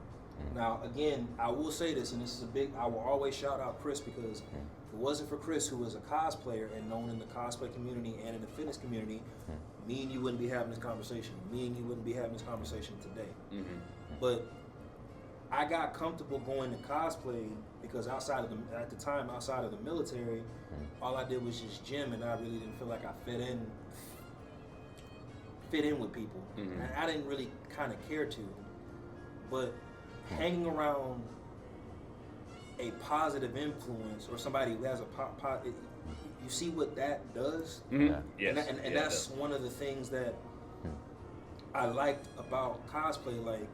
S1: Now, again, I will say this, and this is I will always shout out Chris because if it wasn't for Chris, who was a cosplayer and known in the cosplay community and in the fitness community, me and you wouldn't be having this conversation. Me and you wouldn't be having this conversation today. But I got comfortable going to cosplay because outside of the military, all I did was just gym, and I really didn't feel like I fit in with people. And I didn't really kind of care to. But hanging around a positive influence or somebody who has you see what that does?
S2: Yes.
S1: And that's one of the things that I liked about cosplay. Like,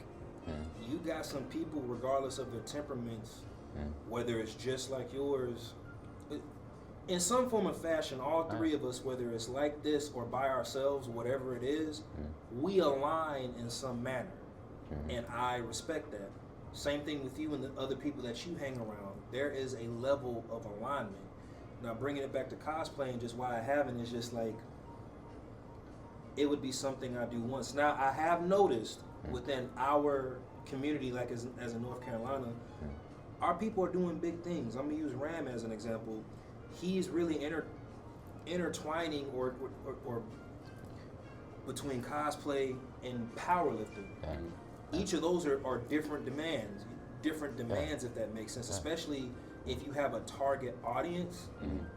S1: you got some people, regardless of their temperaments, whether it's just like yours, in some form of fashion, all three of us, whether it's like this or by ourselves, whatever it is, we align in some manner. And I respect that. Same thing with you and the other people that you hang around. There is a level of alignment. Now, bringing it back to cosplay and just why I haven't is just like, it would be something I do once. Now, I have noticed within our community, like as in North Carolina, our people are doing big things. I'm gonna use Ram as an example. He's really intertwining or between cosplay and powerlifting. Each of those are different demands. If that makes sense, especially if you have a target audience,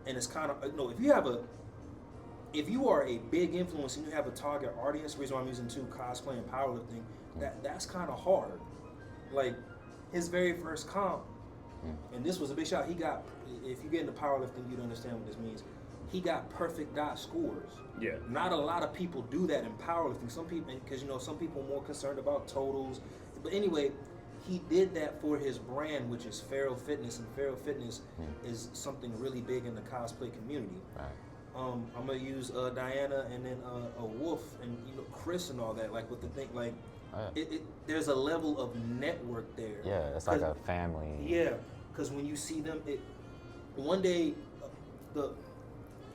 S1: and it's kind of if you are a big influence and you have a target audience, the reason why I'm using cosplay and powerlifting, that's kind of hard. Like his very first comp, and this was a big shot. He got, if you get into powerlifting, you'd understand what this means. He got perfect dot scores.
S2: Yeah.
S1: Not a lot of people do that in powerlifting. Some people, because some people are more concerned about totals. But anyway, he did that for his brand, which is Feral Fitness, and Feral Fitness is something really big in the cosplay community.
S3: Right.
S1: I'm gonna use Diana and then a Wolf and Chris and all that. Like with the thing, there's a level of network there.
S3: Yeah, it's like a family.
S1: Yeah, because when you see them, one day,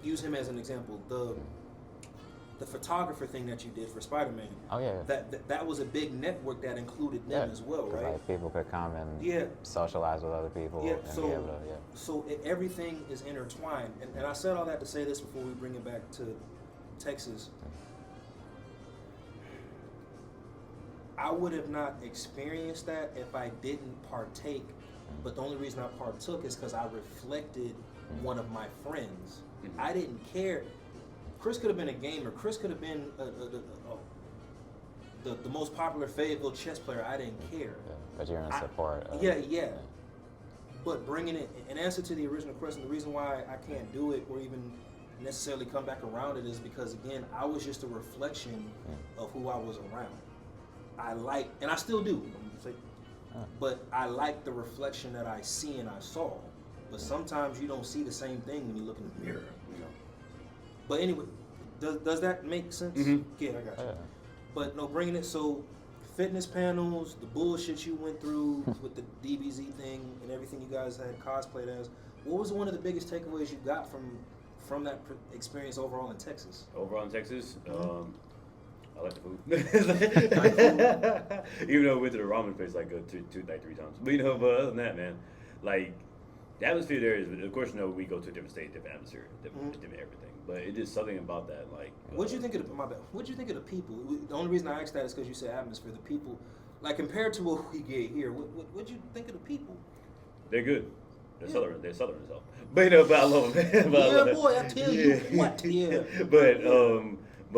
S1: use him as an example. The photographer thing that you did for Spider-Man.
S3: Oh yeah.
S1: That was a big network that included them as well, right?
S3: Like people could come and socialize with other people and be able to,
S1: So everything is intertwined, and I said all that to say this before we bring it back to Texas. I would have not experienced that if I didn't partake, but the only reason I partook is because I reflected one of my friends. I didn't care. Chris could have been a gamer. Chris could have been the most popular Fayetteville chess player. I didn't care.
S3: Yeah, but you're in support.
S1: Yeah. But bringing it, in answer to the original question, the reason why I can't do it or even necessarily come back around it is because, again, I was just a reflection of who I was around. I like, and I still do, but I like the reflection that I see and I saw. But sometimes you don't see the same thing when you look in the mirror, you know. But anyway, does that make sense?
S2: Mm-hmm.
S1: Yeah, I got you. But no, bringing it, so fitness panels, the bullshit you went through with the DBZ thing and everything you guys had cosplayed as, what was one of the biggest takeaways you got from that experience overall in Texas?
S2: Overall in Texas, I like the food.
S1: Like
S2: Even though we went to the ramen place like 3 times. But but other than that, man, like the atmosphere there is, of course, we go to a different state, different atmosphere, different everything. But it is something about that, like.
S1: What'd you think of What'd you think of the people? The only reason I asked that is because you said atmosphere. The people, like compared to what we get here, what'd you think of the people?
S2: They're good. They're Southern. They're Southern as hell. But but I love them.
S1: Boy, I tell you what. Yeah.
S2: But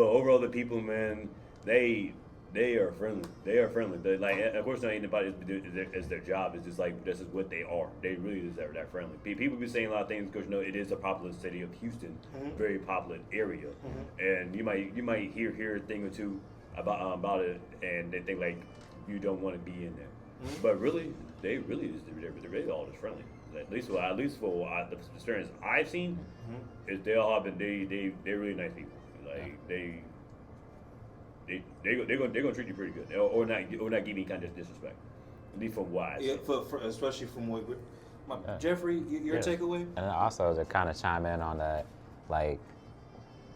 S2: overall, the people, man, they are friendly. They are friendly. But like, of course, not anybody is their job. It's just like this is what they are. They really is that friendly. People be saying a lot of things because it is a popular city of Houston, very popular area, and you might hear a thing or two about it, and they think like you don't want to be in there. But really, they're really all just friendly. At least for the experience I've seen, is they all have been they're really nice people. Like they're gonna treat you pretty good, or not give you any kind of disrespect. At least from what I see.
S1: For especially from what Jeffrey, your takeaway.
S3: And also to kind of chime in on that, like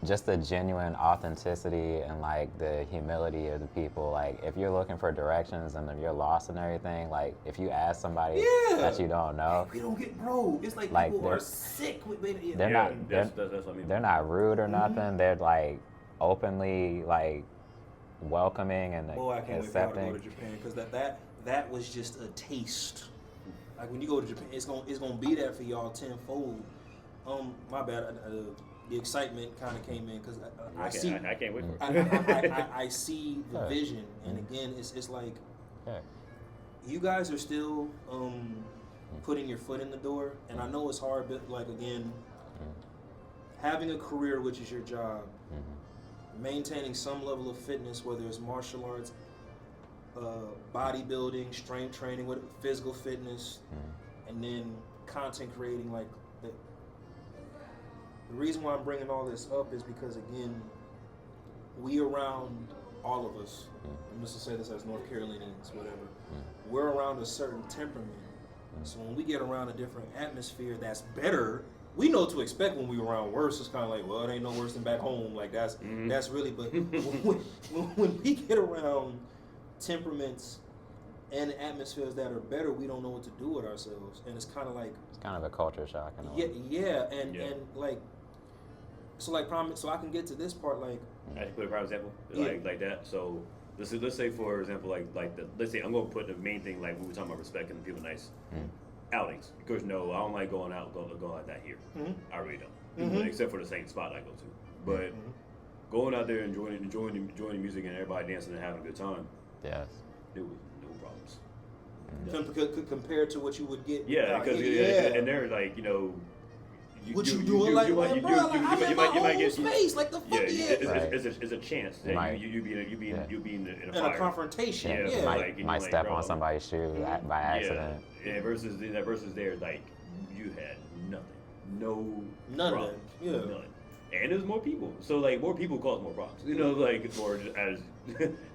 S3: just the genuine authenticity and like the humility of the people. Like if you're looking for directions and if you're lost and everything, like if you ask somebody that you don't know,
S1: we don't get It's like people are sick with baby.
S3: They're not rude or nothing. They're like openly like welcoming and
S1: I can't
S3: accepting.
S1: wait to go to Japan because that was just a taste. Like when you go to Japan, it's gonna be there for y'all tenfold. My bad. The excitement kind of came in because
S2: I can't wait for it.
S1: I see the vision, and again, it's like you guys are still putting your foot in the door, and I know it's hard, but like again, having a career, which is your job, maintaining some level of fitness, whether it's martial arts, bodybuilding, strength training, physical fitness, and then content creating, like the reason why I'm bringing all this up is because, again, we around all of us, I'm just to say this as North Carolinians, whatever, we're around a certain temperament. So when we get around a different atmosphere that's better, we know what to expect. When we around worse, it's kind of like, well, it ain't no worse than back home. Like that's really, but when we get around temperaments and atmospheres that are better, we don't know what to do with ourselves. And it's kind of like,
S3: it's kind of a culture shock in a way.
S1: And like, so I can get to this part, like,
S2: I can put a prime example like that. So let's say for example let's say I'm gonna put the main thing like we were talking about respect and people nice outings, because I don't like going like that here. I really don't, except for the same spot I go to. But going out there enjoying the music and everybody dancing and having a good time.
S3: Yes.
S2: There was no problems.
S1: Compared to what you would get.
S2: Yeah, because and they're like,
S1: what you doing? Like, you might get space. Like the fuck.
S2: It's a chance that you be in a fire.
S1: A confrontation.
S3: Might step on somebody's shoe by accident.
S2: Yeah. Versus there, like you had nothing.
S1: None
S2: problems.
S1: of that. Yeah.
S2: None. And there's more people, so like more people cause more problems. Like more as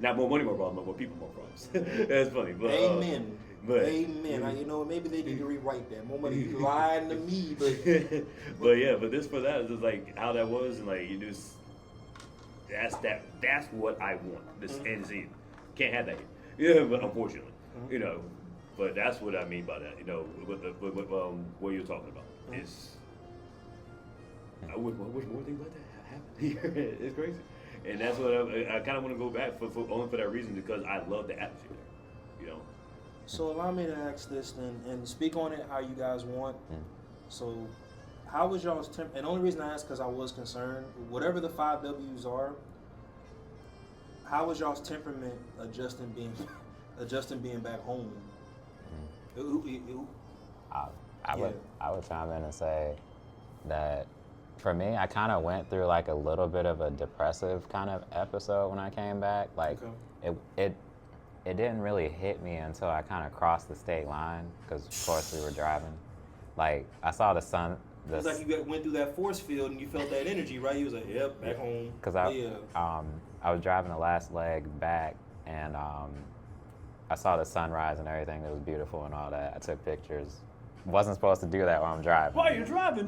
S2: not more money, more problems, but more people, more problems. That's funny. But,
S1: Amen.
S2: But
S1: Amen. You know, maybe they need to rewrite that. More money lying to me, but
S2: but this for that is just like how that was, and like you just that's what I want. This end scene can't have that here. Yeah, but unfortunately, you know, but that's what I mean by that. You know, what you're talking about is. I wish more things like that happened here. It's crazy, and that's what I kind of want to go back for only for that reason, because I love the atmosphere there. You know.
S1: So allow me to ask this then, and speak on it how you guys want. So, how was y'all's temp? And the only reason I asked because I was concerned. Whatever the 5 W's are, how was y'all's temperament adjusting being back home?
S3: I would chime in and say that for me, I kind of went through like a little bit of a depressive kind of episode when I came back. Like it didn't really hit me until I kind of crossed the state line, because of course we were driving. Like I saw the sun.
S1: It's like you went through that force field and you felt that energy, right? You was like, "Yep, back home."
S3: Because I was driving the last leg back, and I saw the sunrise and everything. It was beautiful and all that. I took pictures. Wasn't supposed to do that while I'm driving.
S2: Why are you driving?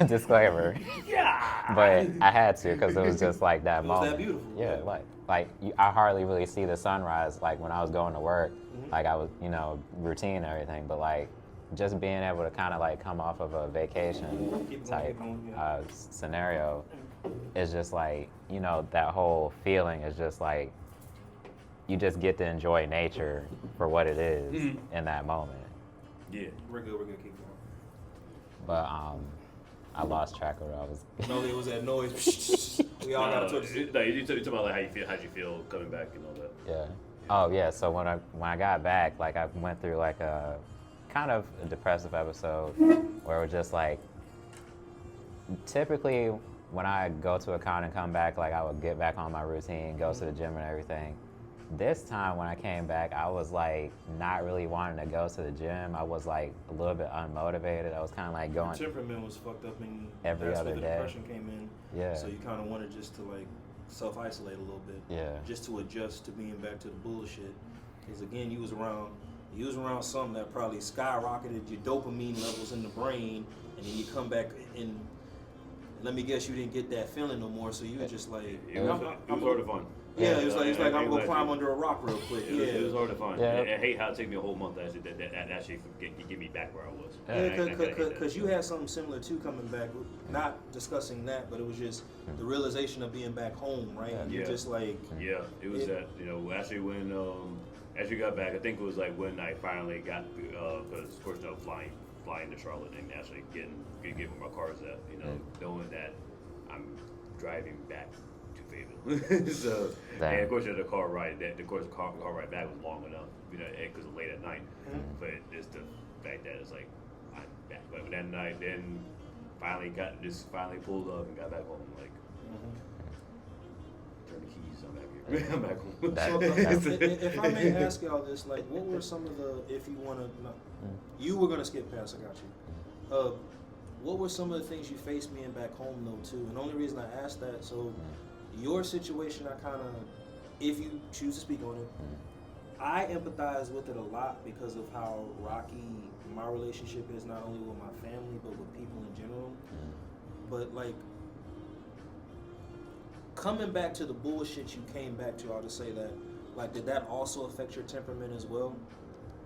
S3: Disclaimer.
S2: Yeah.
S3: But I had to, because it was just like that moment.
S1: Was that beautiful?
S3: Yeah, I hardly really see the sunrise like when I was going to work. Like I was, routine and everything. But like just being able to kind of like come off of a vacation type scenario is just like, that whole feeling is just like you just get to enjoy nature for what it is in that moment.
S2: Yeah,
S1: we're good. Keep going.
S3: But I lost track of what I was.
S1: No, it was that noise. We all gotta touch it.
S2: No, you talk about like how'd you feel coming back and all that.
S3: Yeah. Oh yeah. So when I got back, like I went through like a kind of a depressive episode where it was just like, typically when I go to a con and come back, like I would get back on my routine, go to the gym and everything. This time when I came back, I was like not really wanting to go to the gym. I was like a little bit unmotivated. I was kind of like going.
S1: Your temperament was fucked up, and
S3: every
S1: that's
S3: other
S1: where the
S3: day.
S1: depression came in.
S3: Yeah.
S1: So you kind of wanted just to like self-isolate a little bit.
S3: Yeah.
S1: Just to adjust to being back to the bullshit. Because again, you was around something that probably skyrocketed your dopamine levels in the brain, and then you come back and let me guess, you didn't get that feeling no more. So you were just like,
S2: it was hard to find.
S1: Yeah, it was like I'm gonna climb under a rock real quick.
S2: It was hard to find.
S3: Yeah.
S2: I hate how it took me a whole month to actually get me back where I was.
S1: Yeah, because you had something similar too coming back. Not discussing that, but it was just the realization of being back home, right? And you're just like,
S2: yeah, it was that. Actually when you got back, I think it was like when I finally got because of course flying to Charlotte and actually getting where my car's at. Knowing that I'm driving back. So, and of course, the car ride back was long enough, because it's late at night. But it's the fact that it's like I'm back. But that night, then finally pulled up and got back home. Like, turn the keys. I'm back here. I'm back home.
S1: So, if I may ask y'all this, like, what were some of the, if you want to, you were gonna skip past. I got you. What were some of the things you faced being back home though too? And the only reason I asked that, so. Your situation, I kind of, if you choose to speak on it, I empathize with it a lot because of how rocky my relationship is, not only with my family, but with people in general. But like, coming back to the bullshit you came back to, I'll just say that, like, did that also affect your temperament as well?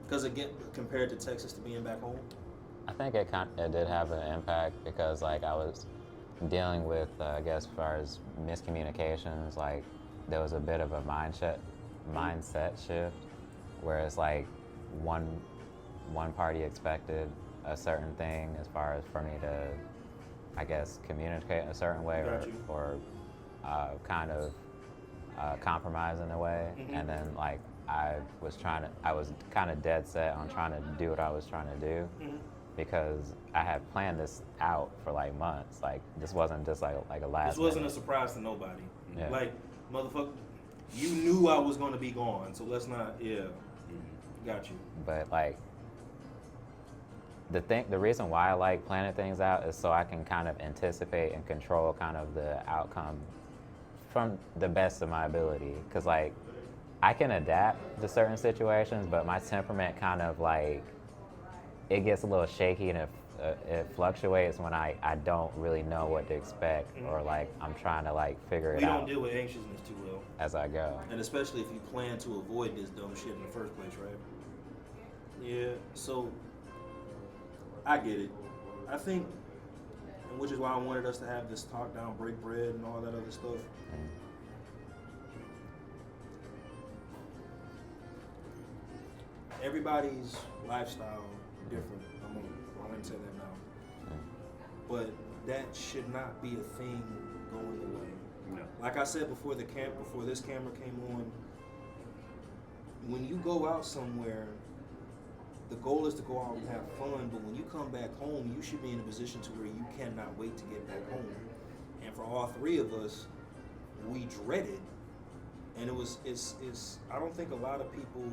S1: Because again, compared to Texas to being back home?
S3: I think it did have an impact because like I was dealing with, I guess, as far as miscommunications, like there was a bit of a mindset shift, where it's like one party expected a certain thing as far as for me to, I guess, communicate a certain way or kind of compromise in a way, and then like I was kind of dead set on trying to do what I was trying to do. Because I had planned this out for like months. Like this wasn't just like a last.
S1: This wasn't
S3: minute.
S1: a surprise to nobody.
S3: Yeah.
S1: Like, motherfucker, you knew I was gonna be gone, so let's not. Yeah, got you.
S3: But like the reason why I like planning things out is so I can kind of anticipate and control kind of the outcome from the best of my ability. Because like I can adapt to certain situations, but my temperament kind of like, it gets a little shaky and it fluctuates when I don't really know what to expect, or like I'm trying to like figure it
S1: We
S3: out
S1: don't deal with anxiousness too well.
S3: as I go.
S1: And especially if you plan to avoid this dumb shit in the first place, right? Yeah, so I get it. I think, and which is why I wanted us to have this talk down, break bread, and all that other stuff. Everybody's lifestyle different. I'm gonna say that now. But that should not be a thing going away.
S2: No.
S1: Like I said before before this camera came on, when you go out somewhere, the goal is to go out and have fun, but when you come back home, you should be in a position to where you cannot wait to get back home. And for all three of us, we dreaded. And it's I don't think a lot of people,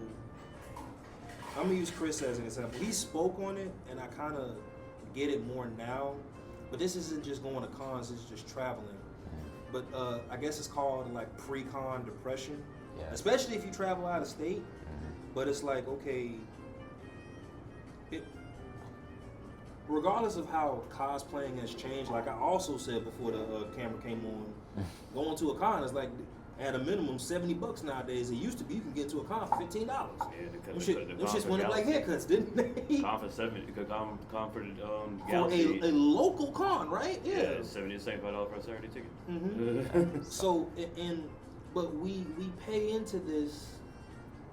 S1: I'm gonna use Chris as an example. He spoke on it, and I kind of get it more now. But this isn't just going to cons; it's just traveling. But I guess it's called like pre-con depression,
S3: Yeah.
S1: especially if you travel out of state. But it's like, okay, regardless of how cosplaying has changed, like I also said before the camera came on, going to a con is like at a minimum $70 nowadays. It used to be you can get to a con for $15.
S2: Yeah,
S1: Them shits went up like haircuts, didn't they?
S2: Con for 70, con for the
S1: For
S2: Galaxy.
S1: a local con, right?
S2: Yeah, $75 for a Saturday ticket.
S1: So, but we pay into this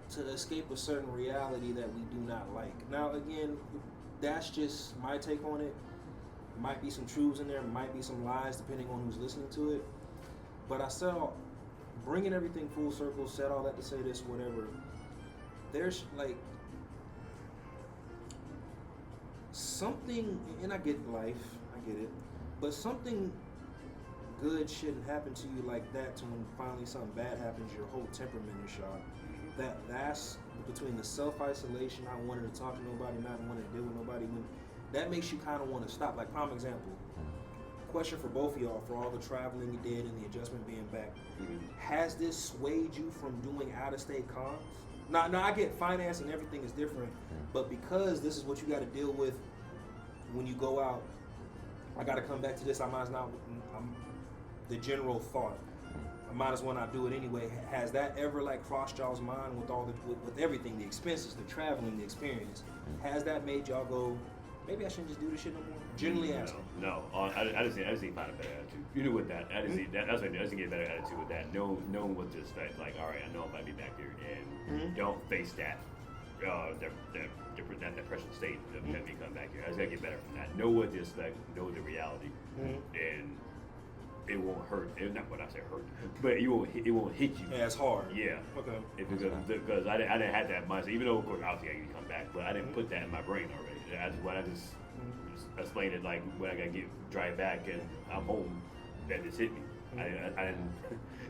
S1: to escape a certain reality that we do not like. Now, again, that's just my take on it. Might be some truths in there, might be some lies, depending on who's listening to it. But I saw, bringing everything full circle, said all that to say this, whatever. There's like something, and I get life, I get it, but something good shouldn't happen to you like that to when finally something bad happens, your whole temperament is shot. That's between the self-isolation, not wanting to talk to nobody, not wanting to deal with nobody, when that makes you kind of want to stop. Like, prime example, question for both of y'all, for all the traveling you did and the adjustment being back, has this swayed you from doing out-of-state cons? Now I get finance and everything is different, but because this is what you got to deal with when you go out, I got to come back to this. The general thought, I might as well not do it anyway. Has that ever like crossed y'all's mind with all with everything, the expenses, the traveling, the experience? Has that made y'all go, maybe I shouldn't just do this shit no more? Generally asking.
S2: No. I just need to find a better attitude. You know, with that, I just need that. That's what I just need to get a better attitude with that. Knowing what to expect. Like, all right, I know I might be back here, and don't face that. That depression state of me coming back here. I just gotta get better from that. Know what to expect. Know the reality, and it won't hurt. Not what I say hurt, but it won't hit you
S1: as hard.
S2: Yeah.
S1: Okay.
S2: Because I didn't have that mindset. Even though of course obviously I can come back, but I didn't put that in my brain already. I just explained it like when I gotta drive back and I'm home, that just hit me. I didn't.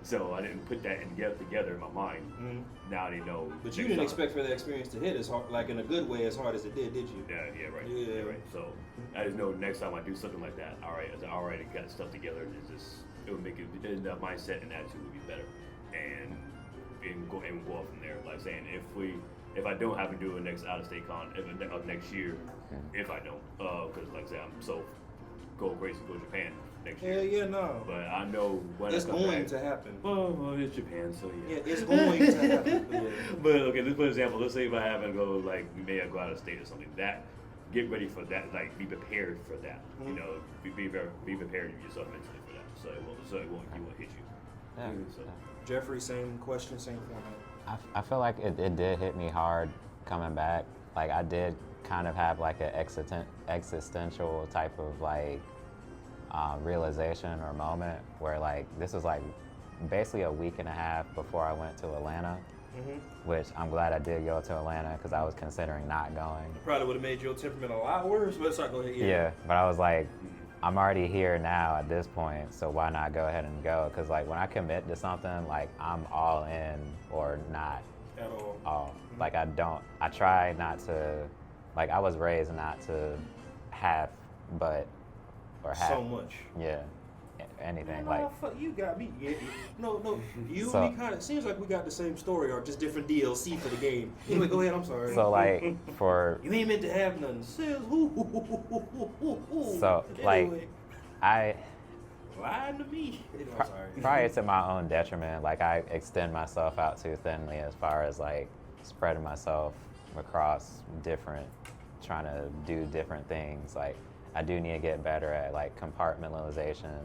S2: So I didn't put that together in my mind. Now I know.
S1: But you didn't expect for the experience to hit as hard, like in a good way, as hard as it did you?
S2: Yeah, right.
S1: Yeah.
S2: Yeah, right. So I just know next time I do something like that, all right, I got stuff together, and it would make it. The mindset and attitude would be better, and go off from there. Like saying, if I don't have to do a next out of state con of next year, if I don't, because like I said, I'm so go crazy, go to Japan next year.
S1: Yeah, no.
S2: But I know when
S1: it's
S2: I come
S1: going
S2: back,
S1: to happen.
S2: Well, it's Japan, so yeah.
S1: Yeah, it's going to happen. But, yeah.
S2: But okay, let's put an example. Let's say if I happen to go, like, maybe I go out of state or something. That, get ready for that. Like, be prepared for that. You know, be prepared yourself mentally for that. So it won't hit you.
S3: Yeah.
S2: So.
S1: Jeffrey, same question, same format.
S3: I feel like it did hit me hard coming back. Like I did kind of have like an existential type of like realization or moment where like this was like basically a week and a half before I went to Atlanta, which I'm glad I did go to Atlanta because I was considering not going.
S1: Probably would have made your temperament a lot worse, but sorry, go ahead.
S3: Yeah, but I was like, I'm already here now at this point, so why not go ahead and go? Because like when I commit to something, like I'm all in or not
S1: At all.
S3: Like I try not to, like I was raised not to half, but or half.
S1: So much.
S3: Yeah, anything.
S1: Nah, fuck, you got me. Yeah, no, you
S3: So-
S1: and me kind of seems like we got the same story or just different DLC for the game. Anyway, go ahead. I'm sorry.
S3: So like for
S1: you ain't meant to have nothing. Says who?
S3: so like
S1: Anyway,
S3: I
S1: lying to me. I'm sorry.
S3: prior to my own detriment, like I extend myself out too thinly as far as like spreading myself across different, trying to do different things. Like I do need to get better at like compartmentalization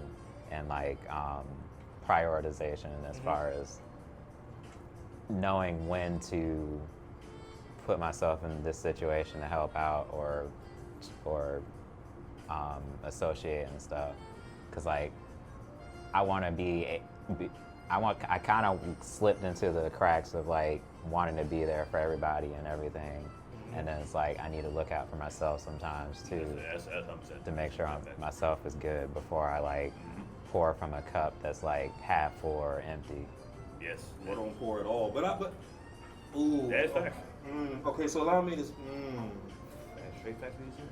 S3: and like prioritization as far as knowing when to put myself in this situation to help out or associate and stuff. Cause like I want to I kind of slipped into the cracks of like wanting to be there for everybody and everything. And then it's like I need to look out for myself sometimes too,
S2: That's 100%.
S3: to make sure myself is good before I like pour from a cup that's like half full or empty.
S2: Yes.
S1: Well, don't pour it all, but ooh.
S2: That's fact.
S1: Okay, so allow me to.
S2: Straight facts, these two?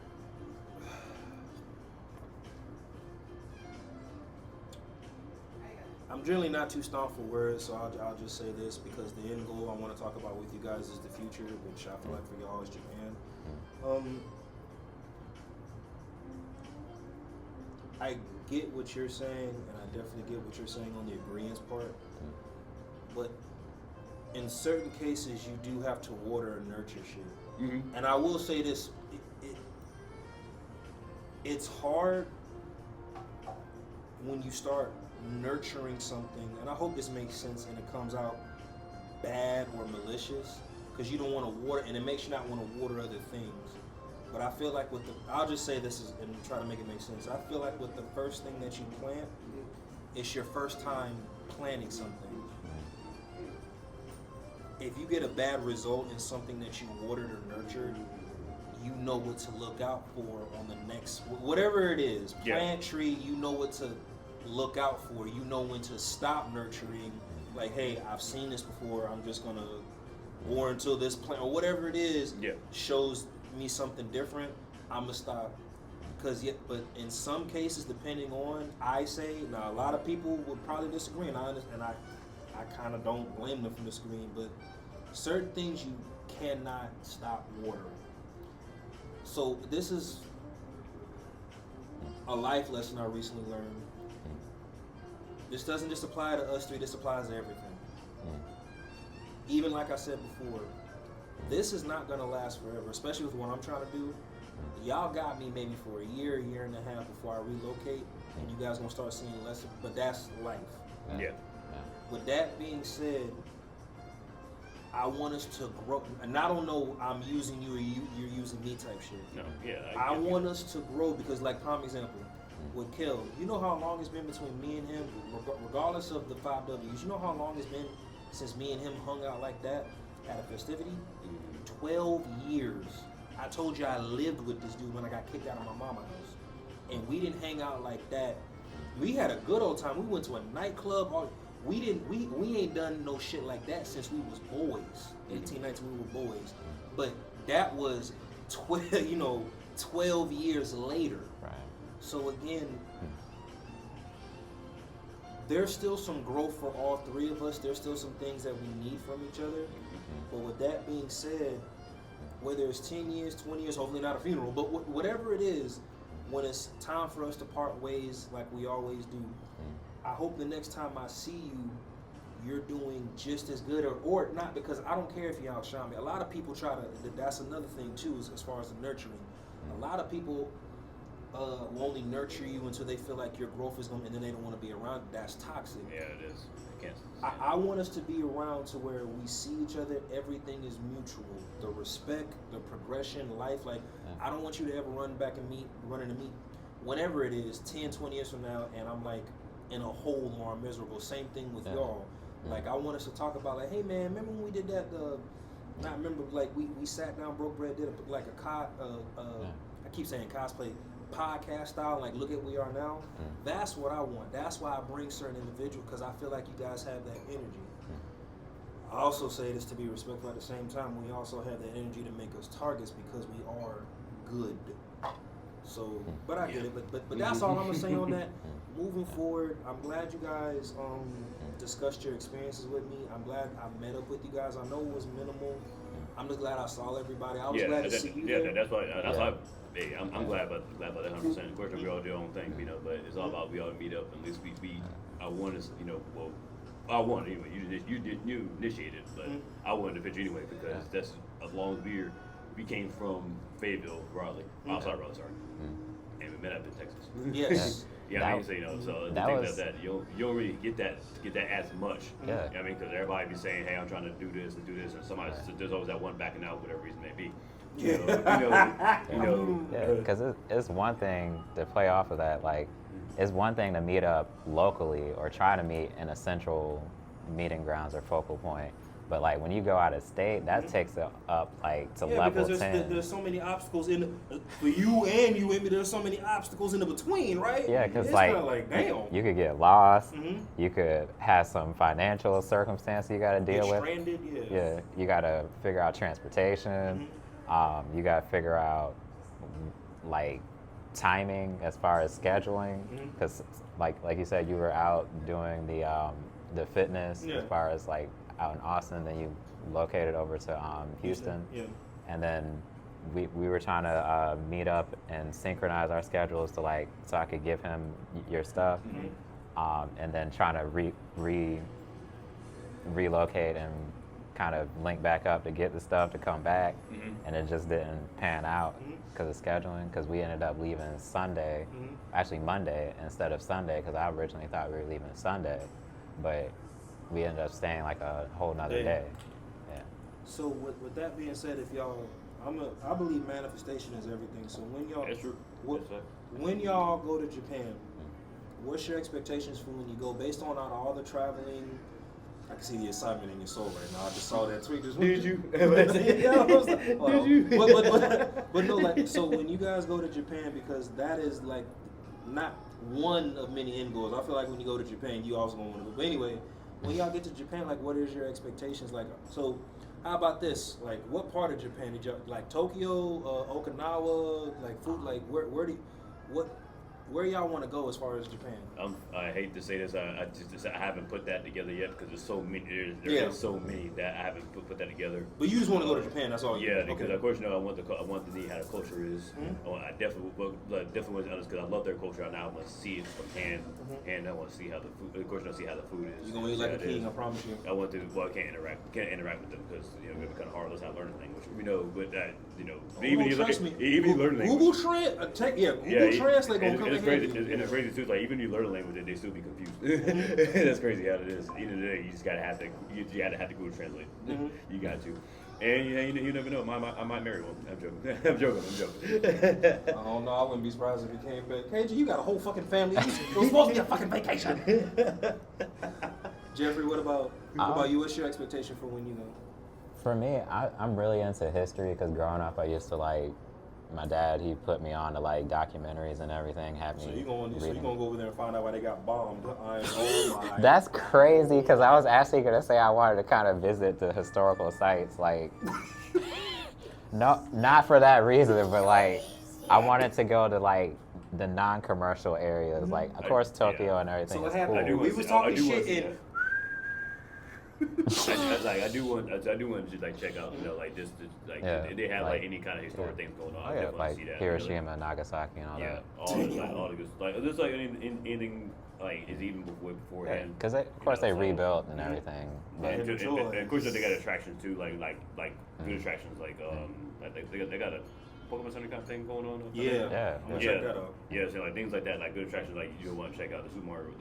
S1: I'm generally not too stomped for words, so I'll just say this because the end goal I want to talk about with you guys is the future, which I feel like for y'all is Japan. I get what you're saying, and I definitely get what you're saying on the agreeance part, but in certain cases, you do have to water and nurture shit.
S2: Mm-hmm.
S1: And I will say this, it's hard when you start nurturing something, and I hope this makes sense and it comes out bad or malicious, because you don't want to water, and it makes you not want to water other things. But I feel like I'll just say this and try to make it make sense. I feel like with the first thing that you plant, it's your first time planting something. If you get a bad result in something that you watered or nurtured, you know what to look out for on the next, whatever it is, plant, tree, you know what to look out for. You know when to stop nurturing. Like, hey, I've seen this before. I'm just gonna war until this plant or whatever it is shows me something different. I'm gonna stop. But in some cases, depending on, I say now a lot of people would probably disagree, and I kind of don't blame them for disagreeing. But certain things you cannot stop watering. So this is a life lesson I recently learned. This doesn't just apply to us three, this applies to everything. Even like I said before, this is not gonna last forever, especially with what I'm trying to do. Y'all got me maybe for a year and a half before I relocate, and you guys gonna start seeing less, but that's life.
S2: Yeah.
S1: With that being said, I want us to grow, and I don't know I'm using you or you're using me type shit.
S2: No, yeah.
S1: I want us to grow because, like, prime example, with Kel, you know how long it's been between me and him, regardless of the 5 W's, you know how long it's been since me and him hung out like that at a festivity? 12 years. I told you I lived with this dude when I got kicked out of my mama's house. And we didn't hang out like that. We had a good old time. We went to a nightclub. We ain't done no shit like that since we was boys. 18, 19, we were boys. But that was 12 years later.
S3: Right.
S1: So again, there's still some growth for all three of us. There's still some things that we need from each other. But with that being said, whether it's 10 years, 20 years, hopefully not a funeral, but whatever it is, when it's time for us to part ways like we always do, I hope the next time I see you, you're doing just as good or not, because I don't care if you outshine me. A lot of people try to, that's another thing too, as far as the nurturing. A lot of people will only nurture you until they feel like your growth is going, and then they don't want to be around. That's toxic.
S2: Yeah, it is.
S1: I want us to be around to where we see each other, everything is mutual. The respect, the progression, life. Like, I don't want you to ever run into me, whenever it is, 10, 20 years from now, and I'm like in a hole or I'm miserable. Same thing with y'all. Like, I want us to talk about, like, hey man, remember when we did that, we sat down, broke bread, did I keep saying cosplay, podcast style, like, look at where we are now. That's what I want. That's why I bring certain individuals, because I feel like you guys have that energy. I also say this to be respectful at the same time. We also have that energy to make us targets because we are good. So, but I get it. But that's all I'm gonna say on that. Moving forward, I'm glad you guys discussed your experiences with me. I'm glad I met up with you guys. I know it was minimal. I'm just glad I saw everybody. I was glad to see you there.
S2: That's why. Hey, I'm glad about that 100%. Of course, we all do our own thing, you know. But it's all about we all meet up. At least we I wanted, you know, well, I wanted anyway. You initiated, but I wanted to pitch anyway because that's as long as we came from Fayetteville, Raleigh. Oh, sorry, and we met up in Texas.
S1: Yes.
S2: Yeah, I mean, so, you know, so the thing that you don't really get that as much.
S3: Yeah.
S2: I mean, because everybody be saying, hey, I'm trying to do this, and somebody there's always that one backing out, whatever reason may be. You know.
S3: Yeah, because it's one thing to play off of that. Like, it's one thing to meet up locally or try to meet in a central meeting grounds or focal point. But like when you go out of state, that takes it up like to level 10.
S1: Because there's so many obstacles for you and you and me. There's so many obstacles in the between, right?
S3: Yeah, because
S1: like damn,
S3: you could get lost. You could have some financial circumstance you got to deal with.
S1: Stranded,
S3: Yeah, you got to figure out transportation. You got to figure out like timing as far as scheduling, because like you said, you were out doing the fitness as far as like out in Austin, then you located over to Houston. And then we were trying to meet up and synchronize our schedules to like so I could give him your stuff, and then trying to relocate and kind of link back up to get the stuff to come back, and it just didn't pan out because of scheduling, because we ended up leaving Sunday, actually Monday instead of Sunday, because I originally thought we were leaving Sunday, but we ended up staying like a whole nother day. Yeah.
S1: So with that being said, if y'all, I believe manifestation is everything. So when y'all,
S2: That's true.
S1: When y'all go to Japan, what's your expectations for when you go, based on all the traveling? I can see the excitement in your soul right now. I just saw that tweet.
S2: Did you?
S1: Did you? But no, like, so when you guys go to Japan, because that is like not one of many end goals. I feel like when you go to Japan, you also gonna want to go. But anyway, when y'all get to Japan, like, what is your expectations? Like, so how about this? Like, what part of Japan did y'all like? Tokyo, Okinawa, like food, like where y'all want to go as far as Japan?
S2: I hate to say this, I haven't put that together yet because there's so many. There's so many that I haven't put that together.
S1: But you just want to go to Japan, that's all.
S2: Yeah, because of course, you know, I want to see how the culture is. I definitely want to understand because I love their culture. And I want to see it from hand, and I want to see how the food. Of course, I want to see how the food is.
S1: You're gonna eat like a king, I promise you.
S2: I want to. Well, I can't interact with them because you know it's kind of hard. Let's not learn the language. You know, but that you know, even you learn the language.
S1: Google Translate. Google Translate gonna come in handy.
S2: And it's crazy too. Like even you learn the language, and they still be confused. That's crazy how it is. Either day, you just gotta have to. You gotta have to Google Translate. You got to. And you never know. I might marry one. I'm joking. I'm joking.
S1: I don't know. I wouldn't be surprised if he came back. KJ, you got a whole fucking family. It was supposed to be a fucking vacation. Jeffrey, what about you? What's your expectation for when you go?
S3: For me, I'm really into history because growing up, I used to like. My dad, he put me on to like documentaries and everything.
S1: So you gonna go over there and find out why they got bombed? Oh my!
S3: That's crazy because I was actually gonna say I wanted to kind of visit the historical sites, like, no, not for that reason, but like I wanted to go to like the non-commercial areas, like of course Tokyo and everything.
S1: So
S3: is
S1: what happened?
S3: cool.
S1: We was talking shit in.
S2: I do want to just like check out, you know, like just like if they have like any kind of historic things going on. I definitely want to see that.
S3: Hiroshima, and Nagasaki, and all that.
S2: All the good like there's like anything like is even beforehand.
S3: Because of course they rebuilt and everything. But
S2: And of course they got attractions too, like good attractions like they got a Pokemon Center kind of thing going on.
S1: Check that out.
S2: Yeah, so like things like that, like good attractions, like you want to check out the Sumaru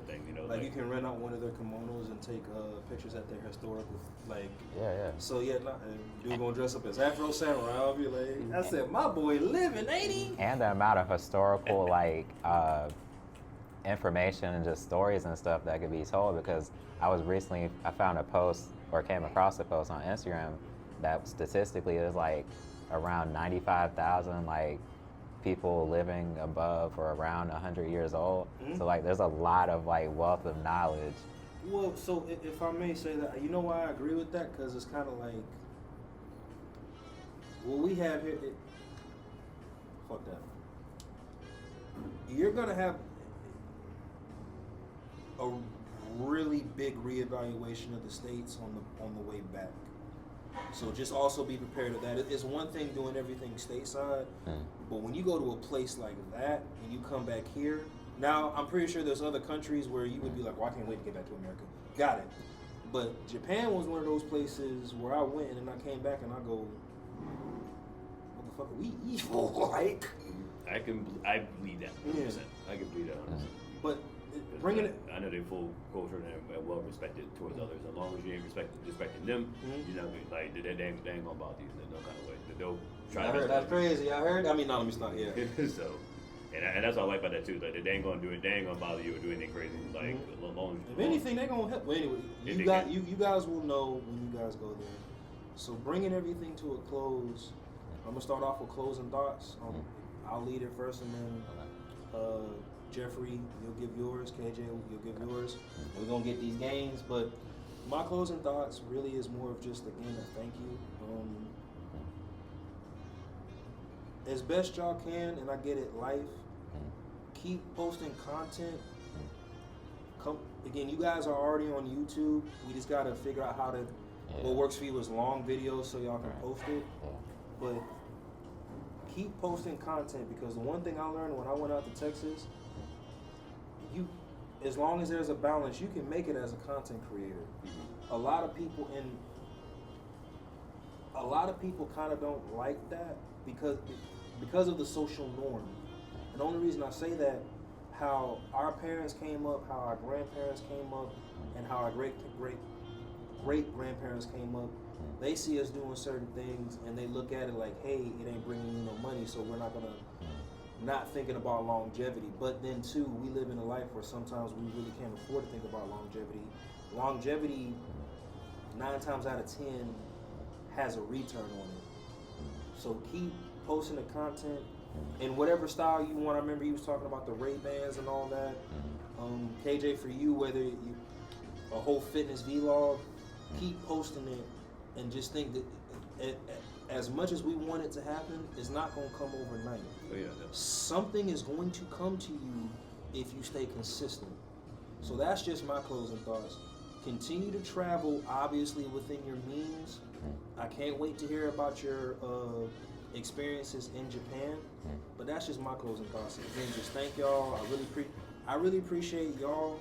S2: thing, you know.
S1: Like you can rent out one of their kimonos and take pictures at their historical, like.
S3: Yeah.
S1: So dude gonna dress up as Afro Samurai. I'll be like, I said, my boy living, ain't he?
S3: And the amount of historical like information and just stories and stuff that could be told, because I found a post or came across a post on Instagram that statistically is like around 95,000 like people living above or around 100 years old. So like there's a lot of like wealth of knowledge.
S1: Well, so if I may say that, you know why I agree with that? Because it's kind of like what we have here. Fuck that. you're gonna have a really big reevaluation of the states on the way back. So just also be prepared of that. It's one thing doing everything stateside, but when you go to a place like that and you come back here, now I'm pretty sure there's other countries where you would be like, well, I can't wait to get back to America. Got it. But Japan was one of those places where I went and I came back and I go, motherfucker, we evil, like.
S2: I believe that. 100%. I can believe that 100%.
S1: But bringing it,
S2: I know they're full culture and they're well respected towards others. As long as you ain't respecting them, you're not gonna, like they ain't gonna bother you in no kind of way. They'll try.
S1: I heard that's crazy. I heard. I mean, no, let me stop. Yeah.
S2: So, and that's what I like about that too. Like they ain't gonna do it. They ain't gonna bother you or do anything crazy. Like long.
S1: If anything, they gonna help. Well, anyway, you guys will know when you guys go there. So bringing everything to a close, I'm gonna start off with closing thoughts. I'll lead it first, and then Jeffrey, you'll give yours. KJ, you'll give yours. We're gonna get these games, but my closing thoughts really is more of just again a thank you. As best y'all can, and I get it, life. Keep posting content. Again, you guys are already on YouTube. We just gotta figure out how to. What works for you is long videos, so y'all can post it. But keep posting content, because the one thing I learned when I went out to Texas, as long as there's a balance, you can make it as a content creator. A lot of people kind of don't like that because of the social norm. And the only reason I say that, how our parents came up, how our grandparents came up, and how our great grandparents came up, they see us doing certain things and they look at it like, hey, it ain't bringing you no money, so we're not thinking about longevity. But then too, we live in a life where sometimes we really can't afford to think about longevity. Longevity, 9 times out of 10, has a return on it. So keep posting the content in whatever style you want. I remember you was talking about the Ray-Bans and all that. KJ, for you, whether a whole fitness vlog, keep posting it, and just think that as much as we want it to happen, it's not going to come overnight. Something is going to come to you if you stay consistent. So that's just my closing thoughts. Continue to travel, obviously, within your means. I can't wait to hear about your experiences in Japan, but that's just my closing thoughts. Again, just thank y'all. I really appreciate y'all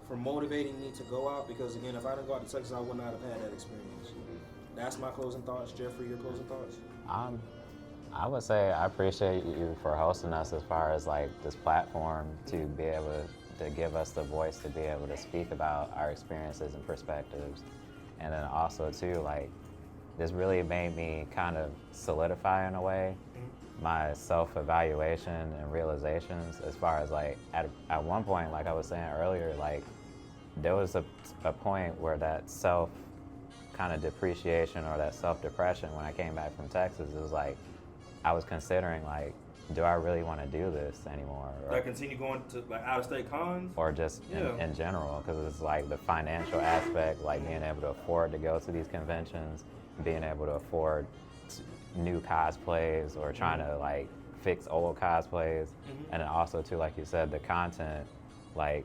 S1: for motivating me to go out, because again, if I didn't go out to Texas, I would not have had that experience. That's my closing thoughts. Jeffrey, your closing thoughts?
S3: I would say I appreciate you for hosting us as far as like this platform to be able to give us the voice to be able to speak about our experiences and perspectives. And then also too, like, this really made me kind of solidify in a way my self-evaluation and realizations, as far as like at one point, like I was saying earlier, like there was a point where that self kind of depreciation or that self-depression when I came back from Texas, it was like I was considering like, do I really want to do this anymore? Or
S1: continue going to like out-of-state cons?
S3: Or just in general, because it's like the financial aspect, like being able to afford to go to these conventions, being able to afford new cosplays, or trying to like fix old cosplays. And then also too, like you said, the content, like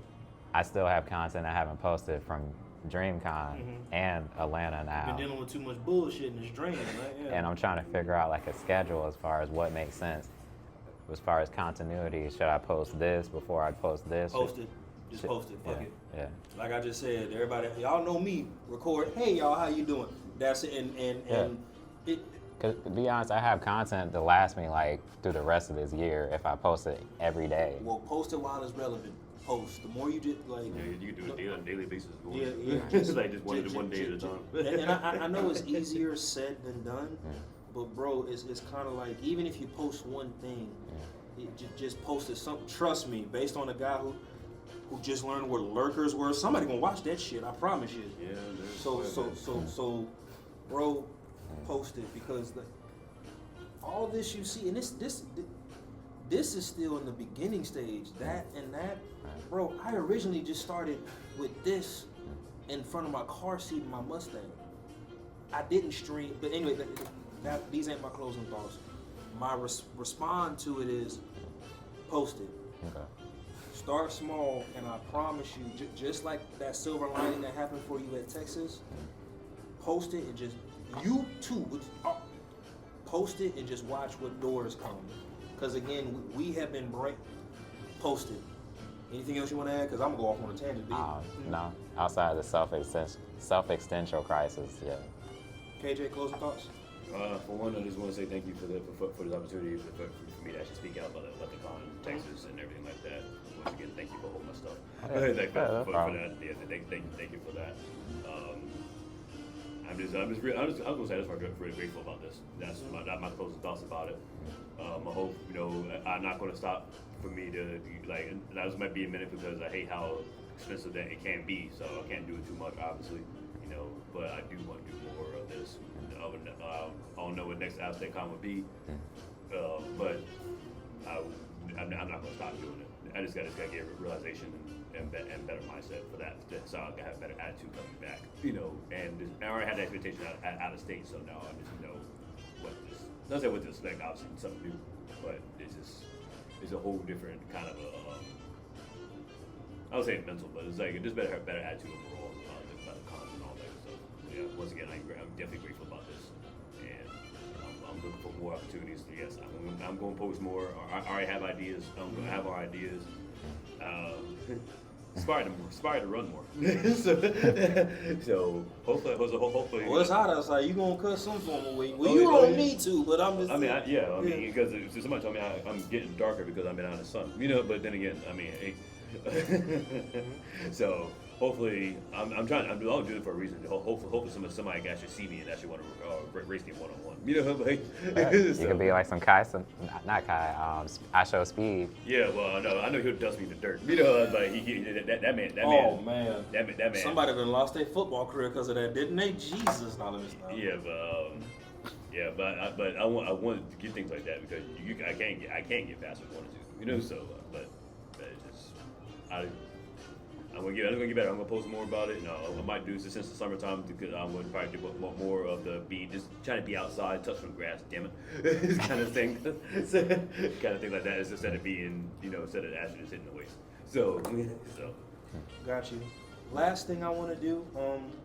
S3: I still have content I haven't posted from Dreamcon and Atlanta now.
S1: Been dealing with too much bullshit in this dream, right? Yeah.
S3: And I'm trying to figure out like a schedule as far as what makes sense. As far as continuity, should I post this before I post this?
S1: Post it. Just post it. Fuck it.
S3: Yeah.
S1: Like I just said, everybody, y'all know me. Record. Hey, y'all, how you doing? That's it. And it.
S3: Cause to be honest, I have content to last me like through the rest of this year if I post it every day.
S1: Well, post it while it's relevant. Post. The more you do, like.
S2: Yeah, you can do it on a daily basis.
S1: Yeah.
S2: It's like just one day at a time.
S1: And I know it's easier said than done. But bro, it's kind of like, even if you post one thing, just post it. Trust me, based on a guy who just learned what lurkers were, somebody gonna watch that shit. I promise you.
S2: Yeah.
S1: So, bro, post it, because all this you see, and this is still in the beginning stage. That and that, bro. I originally just started with this in front of my car seat in my Mustang. I didn't stream, but anyway. These ain't my closing thoughts. My respond to it is, post it.
S3: Okay.
S1: Start small, and I promise you, just like that silver lining that happened for you at Texas, post it and just, you too, post it and just watch what doors come. Because again, we have been posted. Anything else you want to add? Because I'm going to go off on a tangent.
S3: No, outside of the self-existential crisis, yeah.
S1: KJ, closing thoughts?
S2: For one, I just want to say thank you for this opportunity for me to actually speak out about the con in Texas and everything like that. Once again, thank you for holding my stuff. Thank you for that. Yeah, thank you for that. I'm gonna say I'm really grateful about this. That's my closing thoughts about it. I hope I'm not gonna stop for me to like. That might be a minute because I hate how expensive that it can be. So I can't do it too much, obviously. But I do want to do more of this. I don't know what next Aztec Con would be, but I'm not going to stop doing it. I just got to get realization and better mindset for that, so I can have a better attitude coming back. And I already had the expectation out of state, so now I just know what this. Not say what to expect, obviously something new, but it's a whole different kind of I would say mental, but it's like just better attitude overall about the cons and all that stuff. Yeah, once again, I'm definitely grateful about this, and I'm looking for more opportunities. Yes, I'm going to post more. I already have ideas. I'm going to have more ideas. Inspired to run more. so hopefully.
S1: Well, it's hot outside. You gonna cut some form of weight. Well, you don't need to, but I'm just.
S2: I mean, because somebody told me I'm getting darker because I've been out in the sun. But then again, I mean, so hopefully, I'm doing it for a reason. Hopefully, somebody can actually see me and actually want to race me one-on-one.
S3: Right. You could be like some Kai, not Kai. I Show Speed.
S2: Yeah, well, I know he'll dust me in the dirt. But that man.
S1: Oh man,
S2: that man.
S1: Somebody would have lost their football career because of that, didn't they? Jesus, not let me stop.
S2: Yeah, but I want to get things like that because I can't get faster if I wanted to. So, but it's just I'm gonna get better. I'm gonna post more about it. I might do this since the summertime because I'm gonna probably do more of the just trying to be outside, touch some grass. Damn it, this kind of thing, kind of thing like that. Instead of being, instead of actually just hitting the waist. So.
S1: Got you. Last thing I want to do.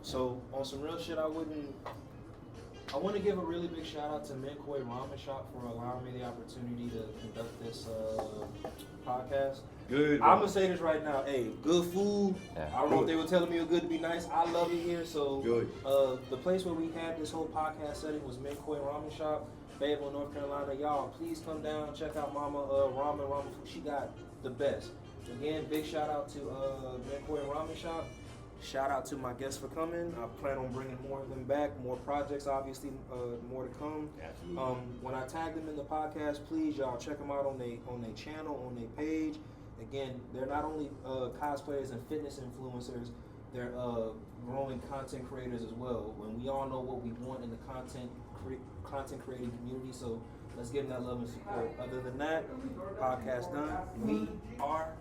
S1: So on some real shit, I want to give a really big shout out to Minkoi Ramen Shop for allowing me the opportunity to conduct this podcast.
S2: Good.
S1: I'm gonna say this right now. Hey, good food.
S3: Yeah.
S1: I don't know if they were telling me it was good to be nice. I love it here. So
S2: good.
S1: The place where we had this whole podcast setting was Minkoi Ramen Shop, Fayetteville, North Carolina. Y'all, please come down, check out Mama Ramen food. She got the best. Again, big shout out to Minkoi Ramen Shop. Shout out to my guests for coming. I plan on bringing more of them back, more projects, obviously, more to come.
S2: Absolutely.
S1: When I tag them in the podcast, please, y'all check them out on their channel, on their page. Again, they're not only cosplayers and fitness influencers, they're growing content creators as well. When we all know what we want in the content creating community, so let's give them that love and support. Other than that, podcast done. We are